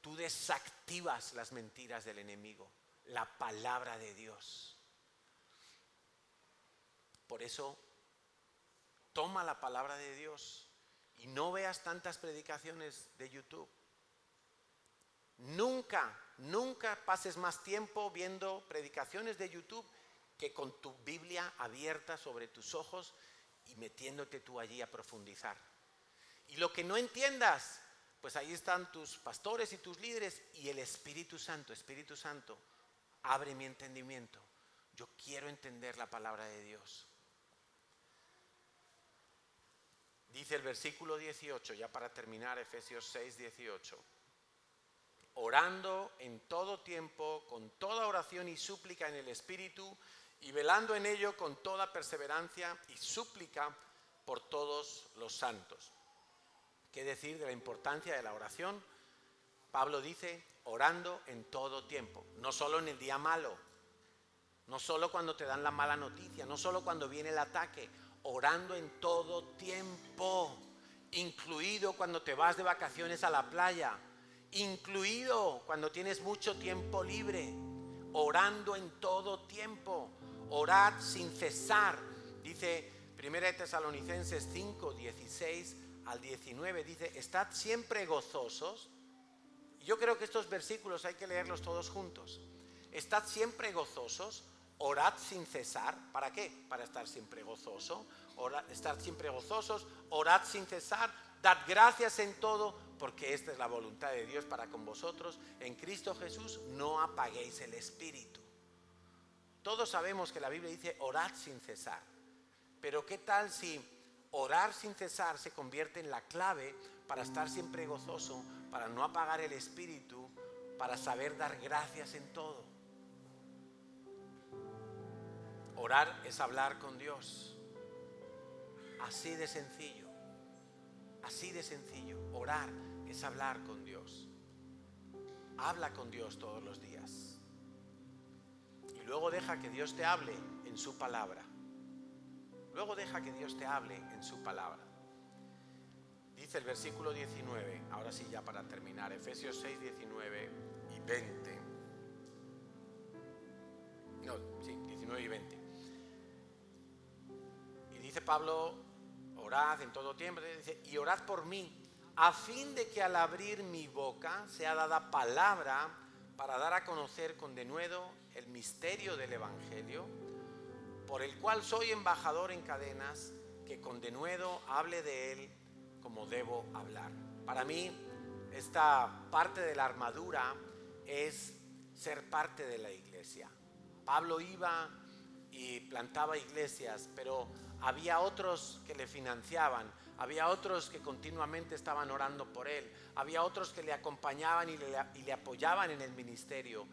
Tú desactivas las mentiras del enemigo. La palabra de Dios. Por eso, toma la palabra de Dios y no veas tantas predicaciones de YouTube. Nunca pases más tiempo viendo predicaciones de YouTube que con tu Biblia abierta sobre tus ojos y metiéndote tú allí a profundizar. Y lo que no entiendas, pues ahí están tus pastores y tus líderes y el Espíritu Santo, abre mi entendimiento. Yo quiero entender la palabra de Dios. Dice el versículo 18, ya para terminar, Efesios 6, 18. Orando en todo tiempo, con toda oración y súplica en el Espíritu, y velando en ello con toda perseverancia y súplica por todos los santos. ¿Qué decir de la importancia de la oración? Pablo dice, orando en todo tiempo, no solo en el día malo, no solo cuando te dan la mala noticia, no solo cuando viene el ataque, orando en todo tiempo, incluido cuando te vas de vacaciones a la playa, incluido cuando tienes mucho tiempo libre, orando en todo tiempo, orad sin cesar. Dice 1 Tesalonicenses 5, 16 al 19, dice, estad siempre gozosos. Yo creo que estos versículos hay que leerlos todos juntos. Estad siempre gozosos, orad sin cesar. ¿Para qué? Para estar siempre gozoso. Estar siempre gozosos, orad sin cesar, dad gracias en todo, porque esta es la voluntad de Dios para con vosotros. En Cristo Jesús no apaguéis el espíritu. Todos sabemos que la Biblia dice orad sin cesar. Pero ¿qué tal si orar sin cesar se convierte en la clave para estar siempre gozoso, para no apagar el espíritu, para saber dar gracias en todo? Orar es hablar con Dios. Así de sencillo. Así de sencillo. Orar es hablar con Dios. Habla con Dios todos los días. Y luego deja que Dios te hable en su palabra. Luego deja que Dios te hable en su palabra. Dice el versículo 19, ahora sí ya para terminar, Efesios 6, 19 y 20. No, sí, 19 y 20. Y dice Pablo, orad en todo tiempo, dice, y orad por mí, a fin de que al abrir mi boca sea dada palabra para dar a conocer con denuedo el misterio del Evangelio, por el cual soy embajador en cadenas, que con denuedo hable de él como debo hablar. Para mí, esta parte de la armadura es ser parte de la iglesia. Pablo iba y plantaba iglesias, pero había otros que le financiaban, había otros que continuamente estaban orando por él, había otros que le acompañaban y le apoyaban en el ministerio.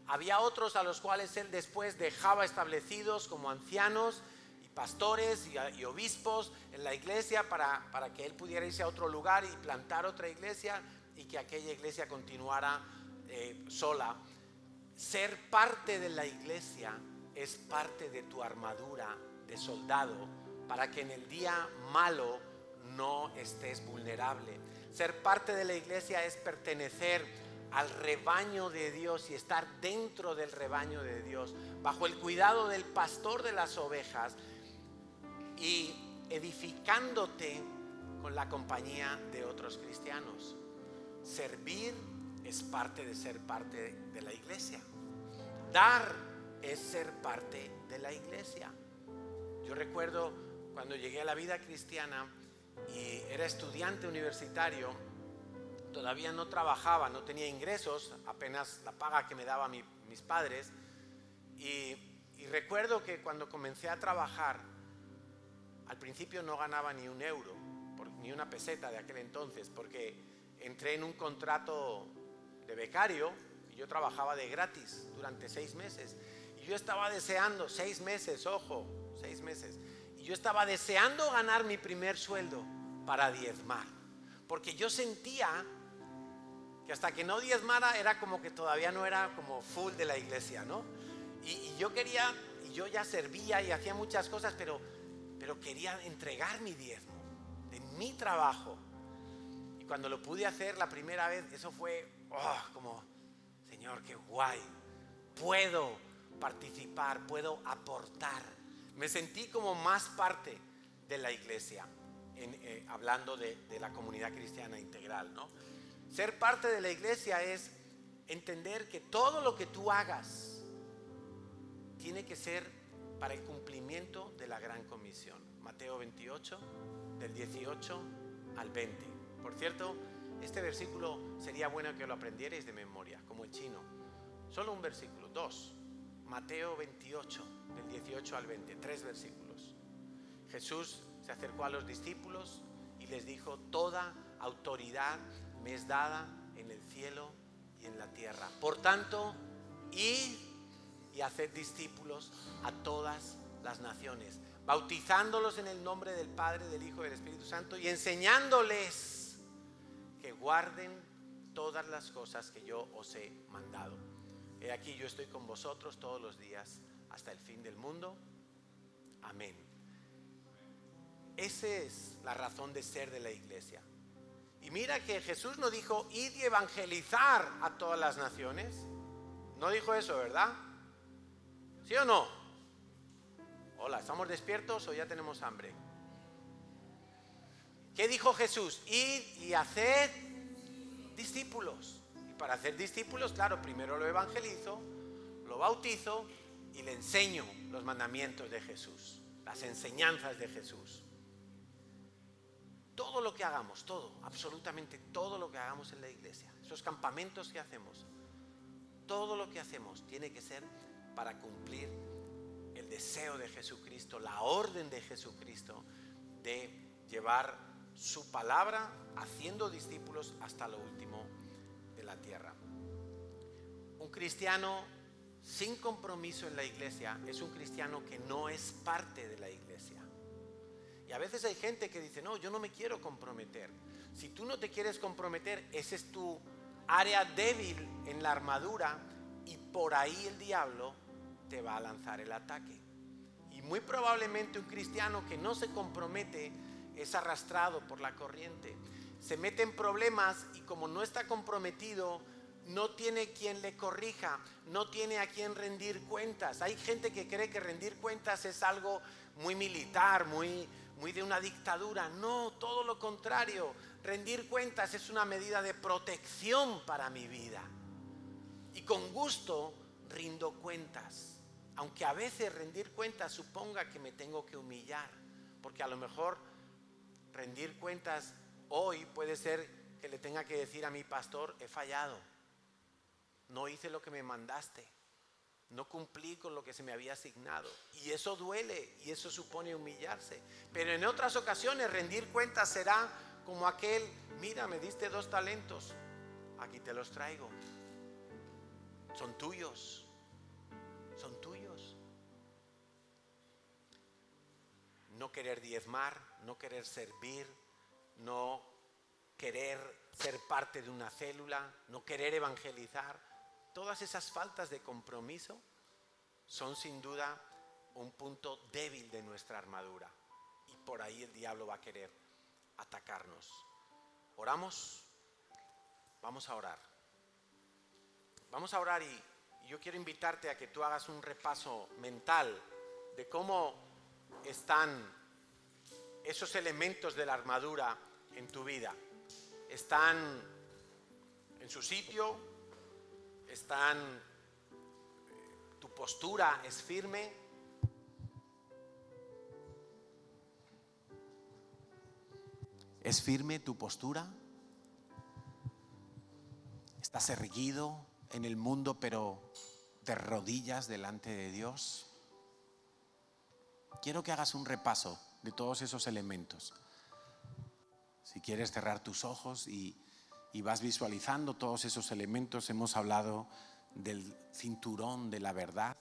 Había otros a los cuales él después dejaba establecidos como ancianos y pastores y obispos en la iglesia para que él pudiera irse a otro lugar y plantar otra iglesia y que aquella iglesia continuara sola. Ser parte de la iglesia es parte de tu armadura de soldado para que en el día malo no estés vulnerable. Ser parte de la iglesia es pertenecer al rebaño de Dios y estar dentro del rebaño de Dios, bajo el cuidado del pastor de las ovejas y edificándote con la compañía de otros cristianos. Servir es parte de ser parte de la iglesia. Dar es ser parte de la iglesia. Yo recuerdo cuando llegué a la vida cristiana y era estudiante universitario, todavía no trabajaba, no tenía ingresos, apenas la paga que me daban mis padres. Y recuerdo que cuando comencé a trabajar, al principio no ganaba ni un euro, ni una peseta de aquel entonces, porque entré en un contrato de becario y yo trabajaba de gratis durante 6 meses. Y yo estaba deseando, 6 meses, ojo, 6 meses. Y yo estaba deseando ganar mi primer sueldo para diezmar, porque yo sentía que hasta que no diezmara era como que todavía no era como full de la iglesia, ¿no? Y yo quería, y yo ya servía y hacía muchas cosas, pero quería entregar mi diezmo de mi trabajo. Y cuando lo pude hacer la primera vez, eso fue como, Señor, qué guay, puedo participar, puedo aportar. Me sentí como más parte de la iglesia, hablando de la comunidad cristiana integral, ¿no? Ser parte de la iglesia es entender que todo lo que tú hagas tiene que ser para el cumplimiento de la gran comisión. Mateo 28, del 18 al 20. Por cierto, este versículo sería bueno que lo aprendierais de memoria, como el chino. Solo un versículo, 2. Mateo 28, del 18 al 20, 3 versículos. Jesús se acercó a los discípulos y les dijo: toda autoridad me es dada en el cielo y en la tierra. Por tanto, id y haced discípulos a todas las naciones, bautizándolos en el nombre del Padre, del Hijo y del Espíritu Santo, y enseñándoles que guarden todas las cosas que yo os he mandado. He aquí, yo estoy con vosotros todos los días hasta el fin del mundo. Amén. Esa es la razón de ser de la iglesia. Y mira que Jesús no dijo: id y evangelizar a todas las naciones. No dijo eso, ¿verdad? ¿Sí o no? Hola, ¿estamos despiertos o ya tenemos hambre? ¿Qué dijo Jesús? Id y haced discípulos. Y para hacer discípulos, claro, primero lo evangelizo, lo bautizo y le enseño los mandamientos de Jesús, las enseñanzas de Jesús. Todo lo que hagamos, todo, absolutamente todo lo que hagamos en la iglesia, esos campamentos que hacemos, todo lo que hacemos tiene que ser para cumplir el deseo de Jesucristo, la orden de Jesucristo de llevar su palabra haciendo discípulos hasta lo último de la tierra. Un cristiano sin compromiso en la iglesia es un cristiano que no es parte de la iglesia. Y a veces hay gente que dice: no, yo no me quiero comprometer. Si tú no te quieres comprometer, ese es tu área débil en la armadura, y por ahí el diablo te va a lanzar el ataque. Y muy probablemente un cristiano que no se compromete es arrastrado por la corriente, se mete en problemas, y como no está comprometido, no tiene quien le corrija, no tiene a quien rendir cuentas. Hay gente que cree que rendir cuentas es algo muy militar, muy de una dictadura. No, todo lo contrario. Rendir cuentas es una medida de protección para mi vida. Y con gusto rindo cuentas. Aunque a veces rendir cuentas suponga que me tengo que humillar. Porque a lo mejor rendir cuentas hoy puede ser que le tenga que decir a mi pastor: he fallado. No hice lo que me mandaste. No cumplí con lo que se me había asignado. Y eso duele, y eso supone humillarse. Pero en otras ocasiones rendir cuentas será como aquel: mira, me diste 2 talentos, aquí te los traigo. Son tuyos. Son tuyos. No querer diezmar, no querer servir, no querer ser parte de una célula, no querer evangelizar. Todas esas faltas de compromiso son sin duda un punto débil de nuestra armadura, y por ahí el diablo va a querer atacarnos. ¿Oramos? Vamos a orar. Vamos a orar, y yo quiero invitarte a que tú hagas un repaso mental de cómo están esos elementos de la armadura en tu vida. ¿Están en su sitio? ¿Tu postura es firme? ¿Es firme tu postura? ¿Estás erguido en el mundo pero de rodillas delante de Dios? Quiero que hagas un repaso de todos esos elementos. Si quieres cerrar tus ojos y vas visualizando todos esos elementos. Hemos hablado del cinturón de la verdad,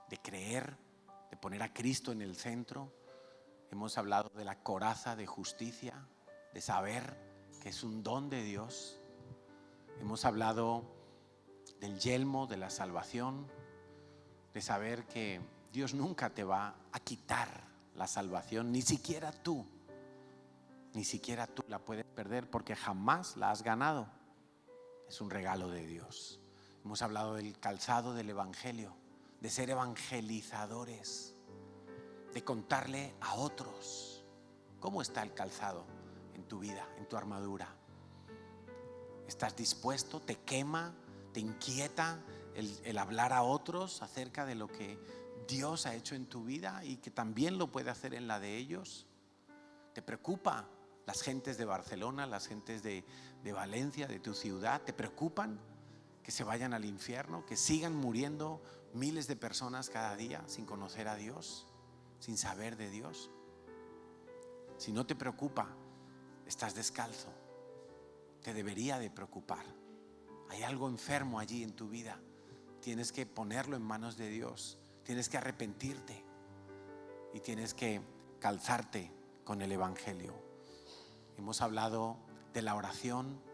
de creer, de poner a Cristo en el centro. Hemos hablado de la coraza de justicia, de saber que es un don de Dios. Hemos hablado del yelmo de la salvación, de saber que Dios nunca te va a quitar la salvación, ni siquiera tú la puedes perder, porque jamás la has ganado. Es un regalo de Dios. Hemos hablado del calzado del evangelio, de ser evangelizadores, de contarle a otros cómo está el calzado en tu vida, en tu armadura. ¿Estás dispuesto? ¿Te quema? ¿Te inquieta el hablar a otros acerca de lo que Dios ha hecho en tu vida y que también lo puede hacer en la de ellos? ¿Te preocupa las gentes de Barcelona, las gentes de Valencia, de tu ciudad? ¿Te preocupan que se vayan al infierno, que sigan muriendo miles de personas cada día sin conocer a Dios, sin saber de Dios. Si no te preocupa, estás descalzo. Te debería de preocupar. Hay algo enfermo allí en tu vida. Tienes que ponerlo en manos de Dios. Tienes que arrepentirte y tienes que calzarte con el Evangelio. Hemos hablado de la oración,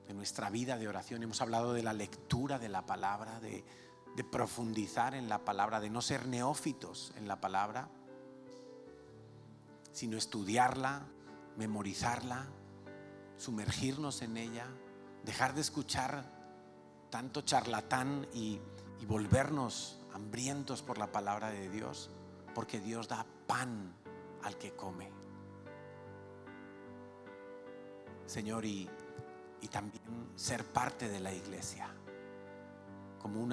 de nuestra vida de oración. Hemos hablado de la lectura de la palabra, de profundizar en la palabra, de no ser neófitos en la palabra, sino estudiarla, memorizarla, sumergirnos en ella, dejar de escuchar tanto charlatán y volvernos hambrientos por la palabra de Dios, porque Dios da pan al que come. Señor, y también ser parte de la iglesia como un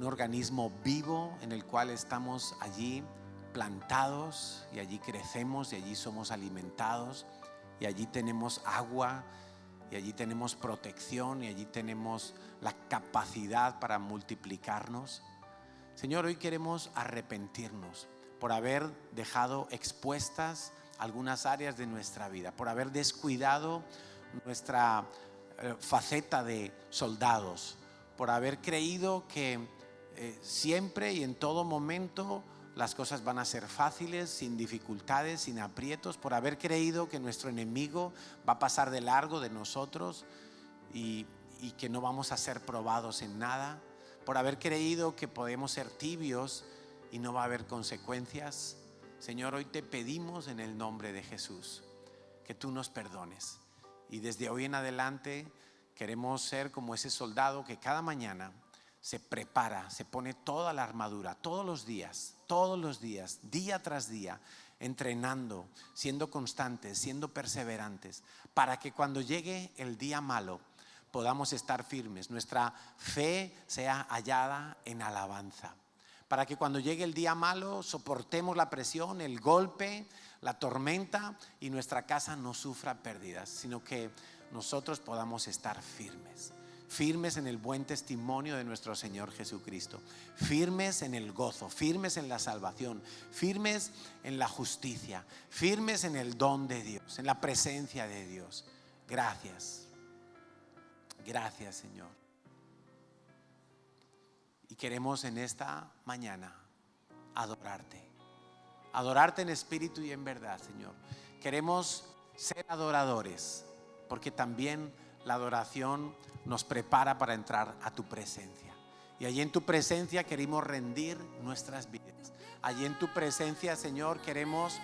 organismo vivo en el cual estamos allí plantados, y allí crecemos, y allí somos alimentados, y allí tenemos agua, y allí tenemos protección, y allí tenemos la capacidad para multiplicarnos. Señor, hoy queremos arrepentirnos por haber dejado expuestas algunas áreas de nuestra vida, por haber descuidado nuestra faceta de soldados, por haber creído que siempre y en todo momento las cosas van a ser fáciles, sin dificultades, sin aprietos, por haber creído que nuestro enemigo va a pasar de largo de nosotros y que no vamos a ser probados en nada, por haber creído que podemos ser tibios y no va a haber consecuencias. Señor, hoy te pedimos en el nombre de Jesús que tú nos perdones, y desde hoy en adelante queremos ser como ese soldado que cada mañana se prepara, se pone toda la armadura, todos los días, día tras día, entrenando, siendo constantes, siendo perseverantes, para que cuando llegue el día malo podamos estar firmes, nuestra fe sea hallada en alabanza, para que cuando llegue el día malo soportemos la presión, el golpe, la tormenta, y nuestra casa no sufra pérdidas, sino que nosotros podamos estar firmes en el buen testimonio de nuestro Señor Jesucristo, firmes en el gozo, firmes en la salvación, firmes en la justicia, firmes en el don de Dios, en la presencia de Dios. Gracias Señor. Y queremos en esta mañana adorarte en espíritu y en verdad, Señor. Queremos ser adoradores, porque también la adoración nos prepara para entrar a tu presencia. Y allí en tu presencia queremos rendir nuestras vidas. Allí en tu presencia, Señor, queremos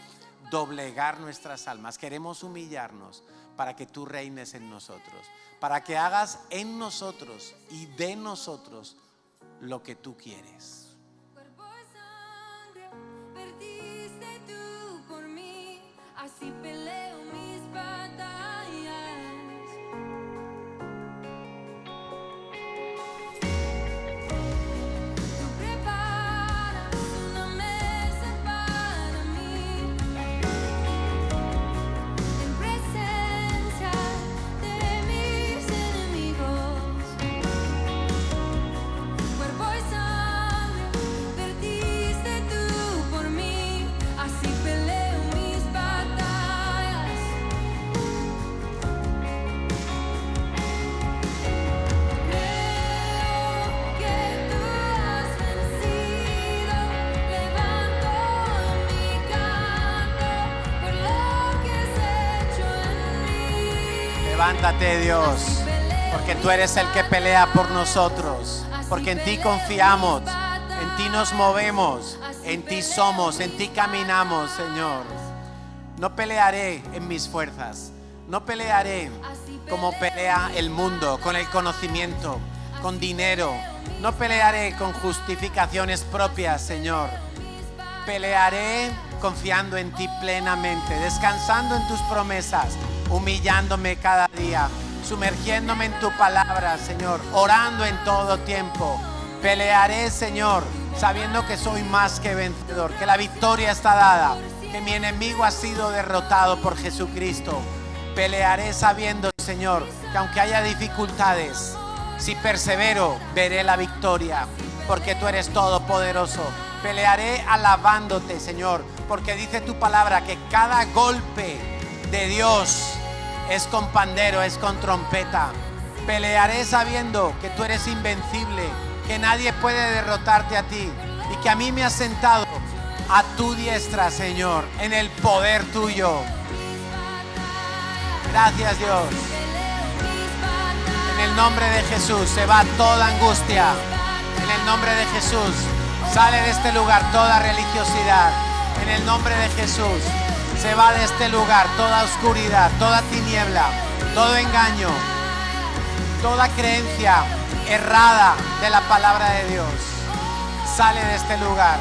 doblegar nuestras almas, queremos humillarnos para que tú reines en nosotros, para que hagas en nosotros y de nosotros lo que tú quieres. Así peleo mis batallas. Tú preparas una mesa para mí en presencia de mis enemigos. Cuerpo y sangre perdiste tú por mí. Así peleo mis batallas. Levántate, Dios, porque tú eres el que pelea por nosotros, porque en ti confiamos, en ti nos movemos, en ti somos, en ti caminamos, Señor. No pelearé en mis fuerzas, no pelearé como pelea el mundo, con el conocimiento, con dinero. No pelearé con justificaciones propias, Señor. Pelearé confiando en ti plenamente, descansando en tus promesas, humillándome cada día, sumergiéndome en tu palabra, Señor, orando en todo tiempo. Pelearé, Señor, sabiendo que soy más que vencedor, que la victoria está dada, que mi enemigo ha sido derrotado por Jesucristo. Pelearé sabiendo, Señor, que aunque haya dificultades, si persevero, veré la victoria, porque tú eres todopoderoso. Pelearé alabándote, Señor, porque dice tu palabra que cada golpe de Dios es con pandero, es con trompeta. Pelearé sabiendo que tú eres invencible, que nadie puede derrotarte a ti y que a mí me has sentado a tu diestra, Señor, en el poder tuyo. Gracias, Dios. En el nombre de Jesús se va toda angustia. En el nombre de Jesús sale de este lugar toda religiosidad. En el nombre de Jesús se va de este lugar toda oscuridad, toda tiniebla, todo engaño, toda creencia errada de la palabra de Dios. Sale de este lugar.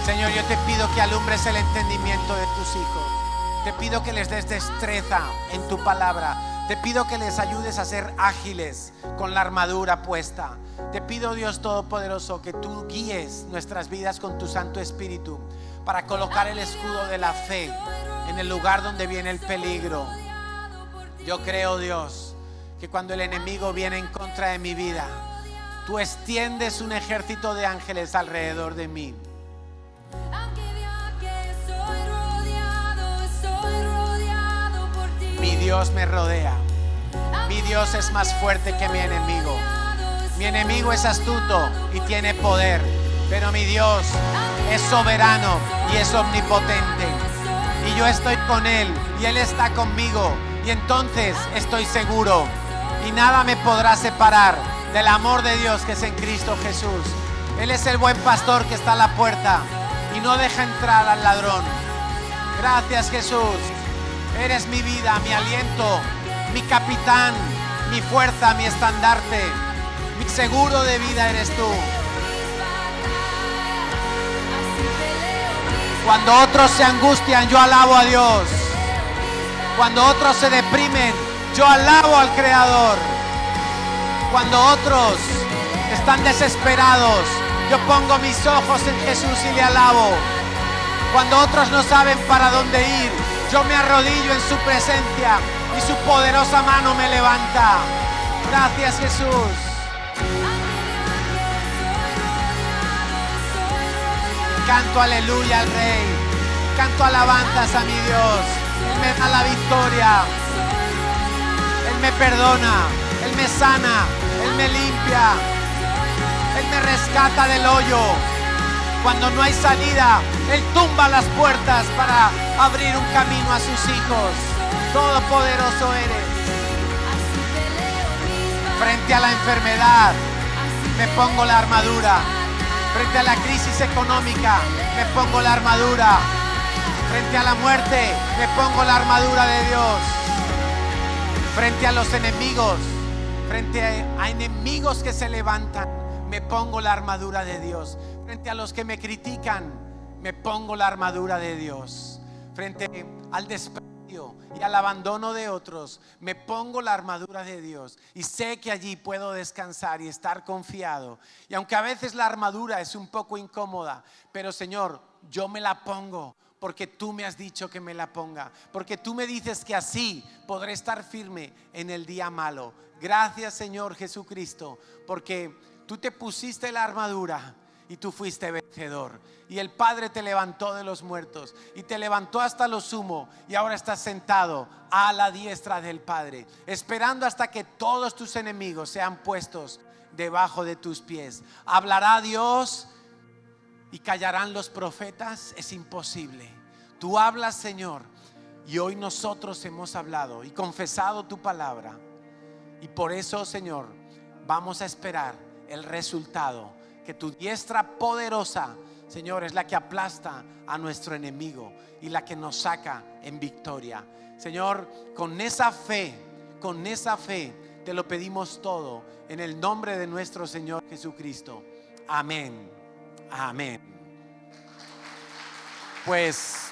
Señor, yo te pido que alumbres el entendimiento de tus hijos. Te pido que les des destreza en tu palabra. Te pido que les ayudes a ser ágiles con la armadura puesta. Te pido, Dios Todopoderoso, que tú guíes nuestras vidas con tu Santo Espíritu para colocar el escudo de la fe en el lugar donde viene el peligro. Yo creo, Dios, que cuando el enemigo viene en contra de mi vida, tú extiendes un ejército de ángeles alrededor de mí. Mi Dios me rodea. Mi Dios es más fuerte que mi enemigo. Mi enemigo es astuto y tiene poder, pero mi Dios es soberano y es omnipotente. Y yo estoy con Él y Él está conmigo. Y entonces estoy seguro y nada me podrá separar del amor de Dios que es en Cristo Jesús. Él es el buen pastor que está a la puerta y no deja entrar al ladrón. Gracias, Jesús. Eres mi vida, mi aliento, mi capitán, mi fuerza, mi estandarte. Mi seguro de vida eres tú. Cuando otros se angustian, yo alabo a Dios. Cuando otros se deprimen, yo alabo al Creador. Cuando otros están desesperados, yo pongo mis ojos en Jesús y le alabo. Cuando otros no saben para dónde ir, yo me arrodillo en su presencia y su poderosa mano me levanta. Gracias, Jesús. Canto aleluya al Rey. Canto alabanzas a mi Dios. Él me da la victoria. Él me perdona. Él me sana. Él me limpia. Él me rescata del hoyo. Cuando no hay salida, Él tumba las puertas para abrir un camino a sus hijos. Todopoderoso eres. Frente a la enfermedad, me pongo la armadura. Frente a la crisis económica, me pongo la armadura. Frente a la muerte, me pongo la armadura de Dios. Frente a los enemigos, frente a enemigos que se levantan, me pongo la armadura de Dios. Frente a los que me critican, me pongo la armadura de Dios. Frente al desprecio y al abandono de otros, me pongo la armadura de Dios. Y sé que allí puedo descansar y estar confiado. Y aunque a veces la armadura es un poco incómoda, pero Señor, yo me la pongo porque tú me has dicho que me la ponga. Porque tú me dices que así podré estar firme en el día malo. Gracias, Señor Jesucristo, porque tú te pusiste la armadura y tú fuiste vencedor. Y el Padre te levantó de los muertos y te levantó hasta lo sumo. Y ahora estás sentado a la diestra del Padre, esperando hasta que todos tus enemigos sean puestos debajo de tus pies. ¿Hablará Dios y callarán los profetas? Es imposible. Tú hablas, Señor, y hoy nosotros hemos hablado y confesado tu palabra. Y por eso, Señor, vamos a esperar el resultado. Que tu diestra poderosa, Señor, es la que aplasta a nuestro enemigo y la que nos saca en victoria. Señor, con esa fe, te lo pedimos todo en el nombre de nuestro Señor Jesucristo. Amén. Amén. Pues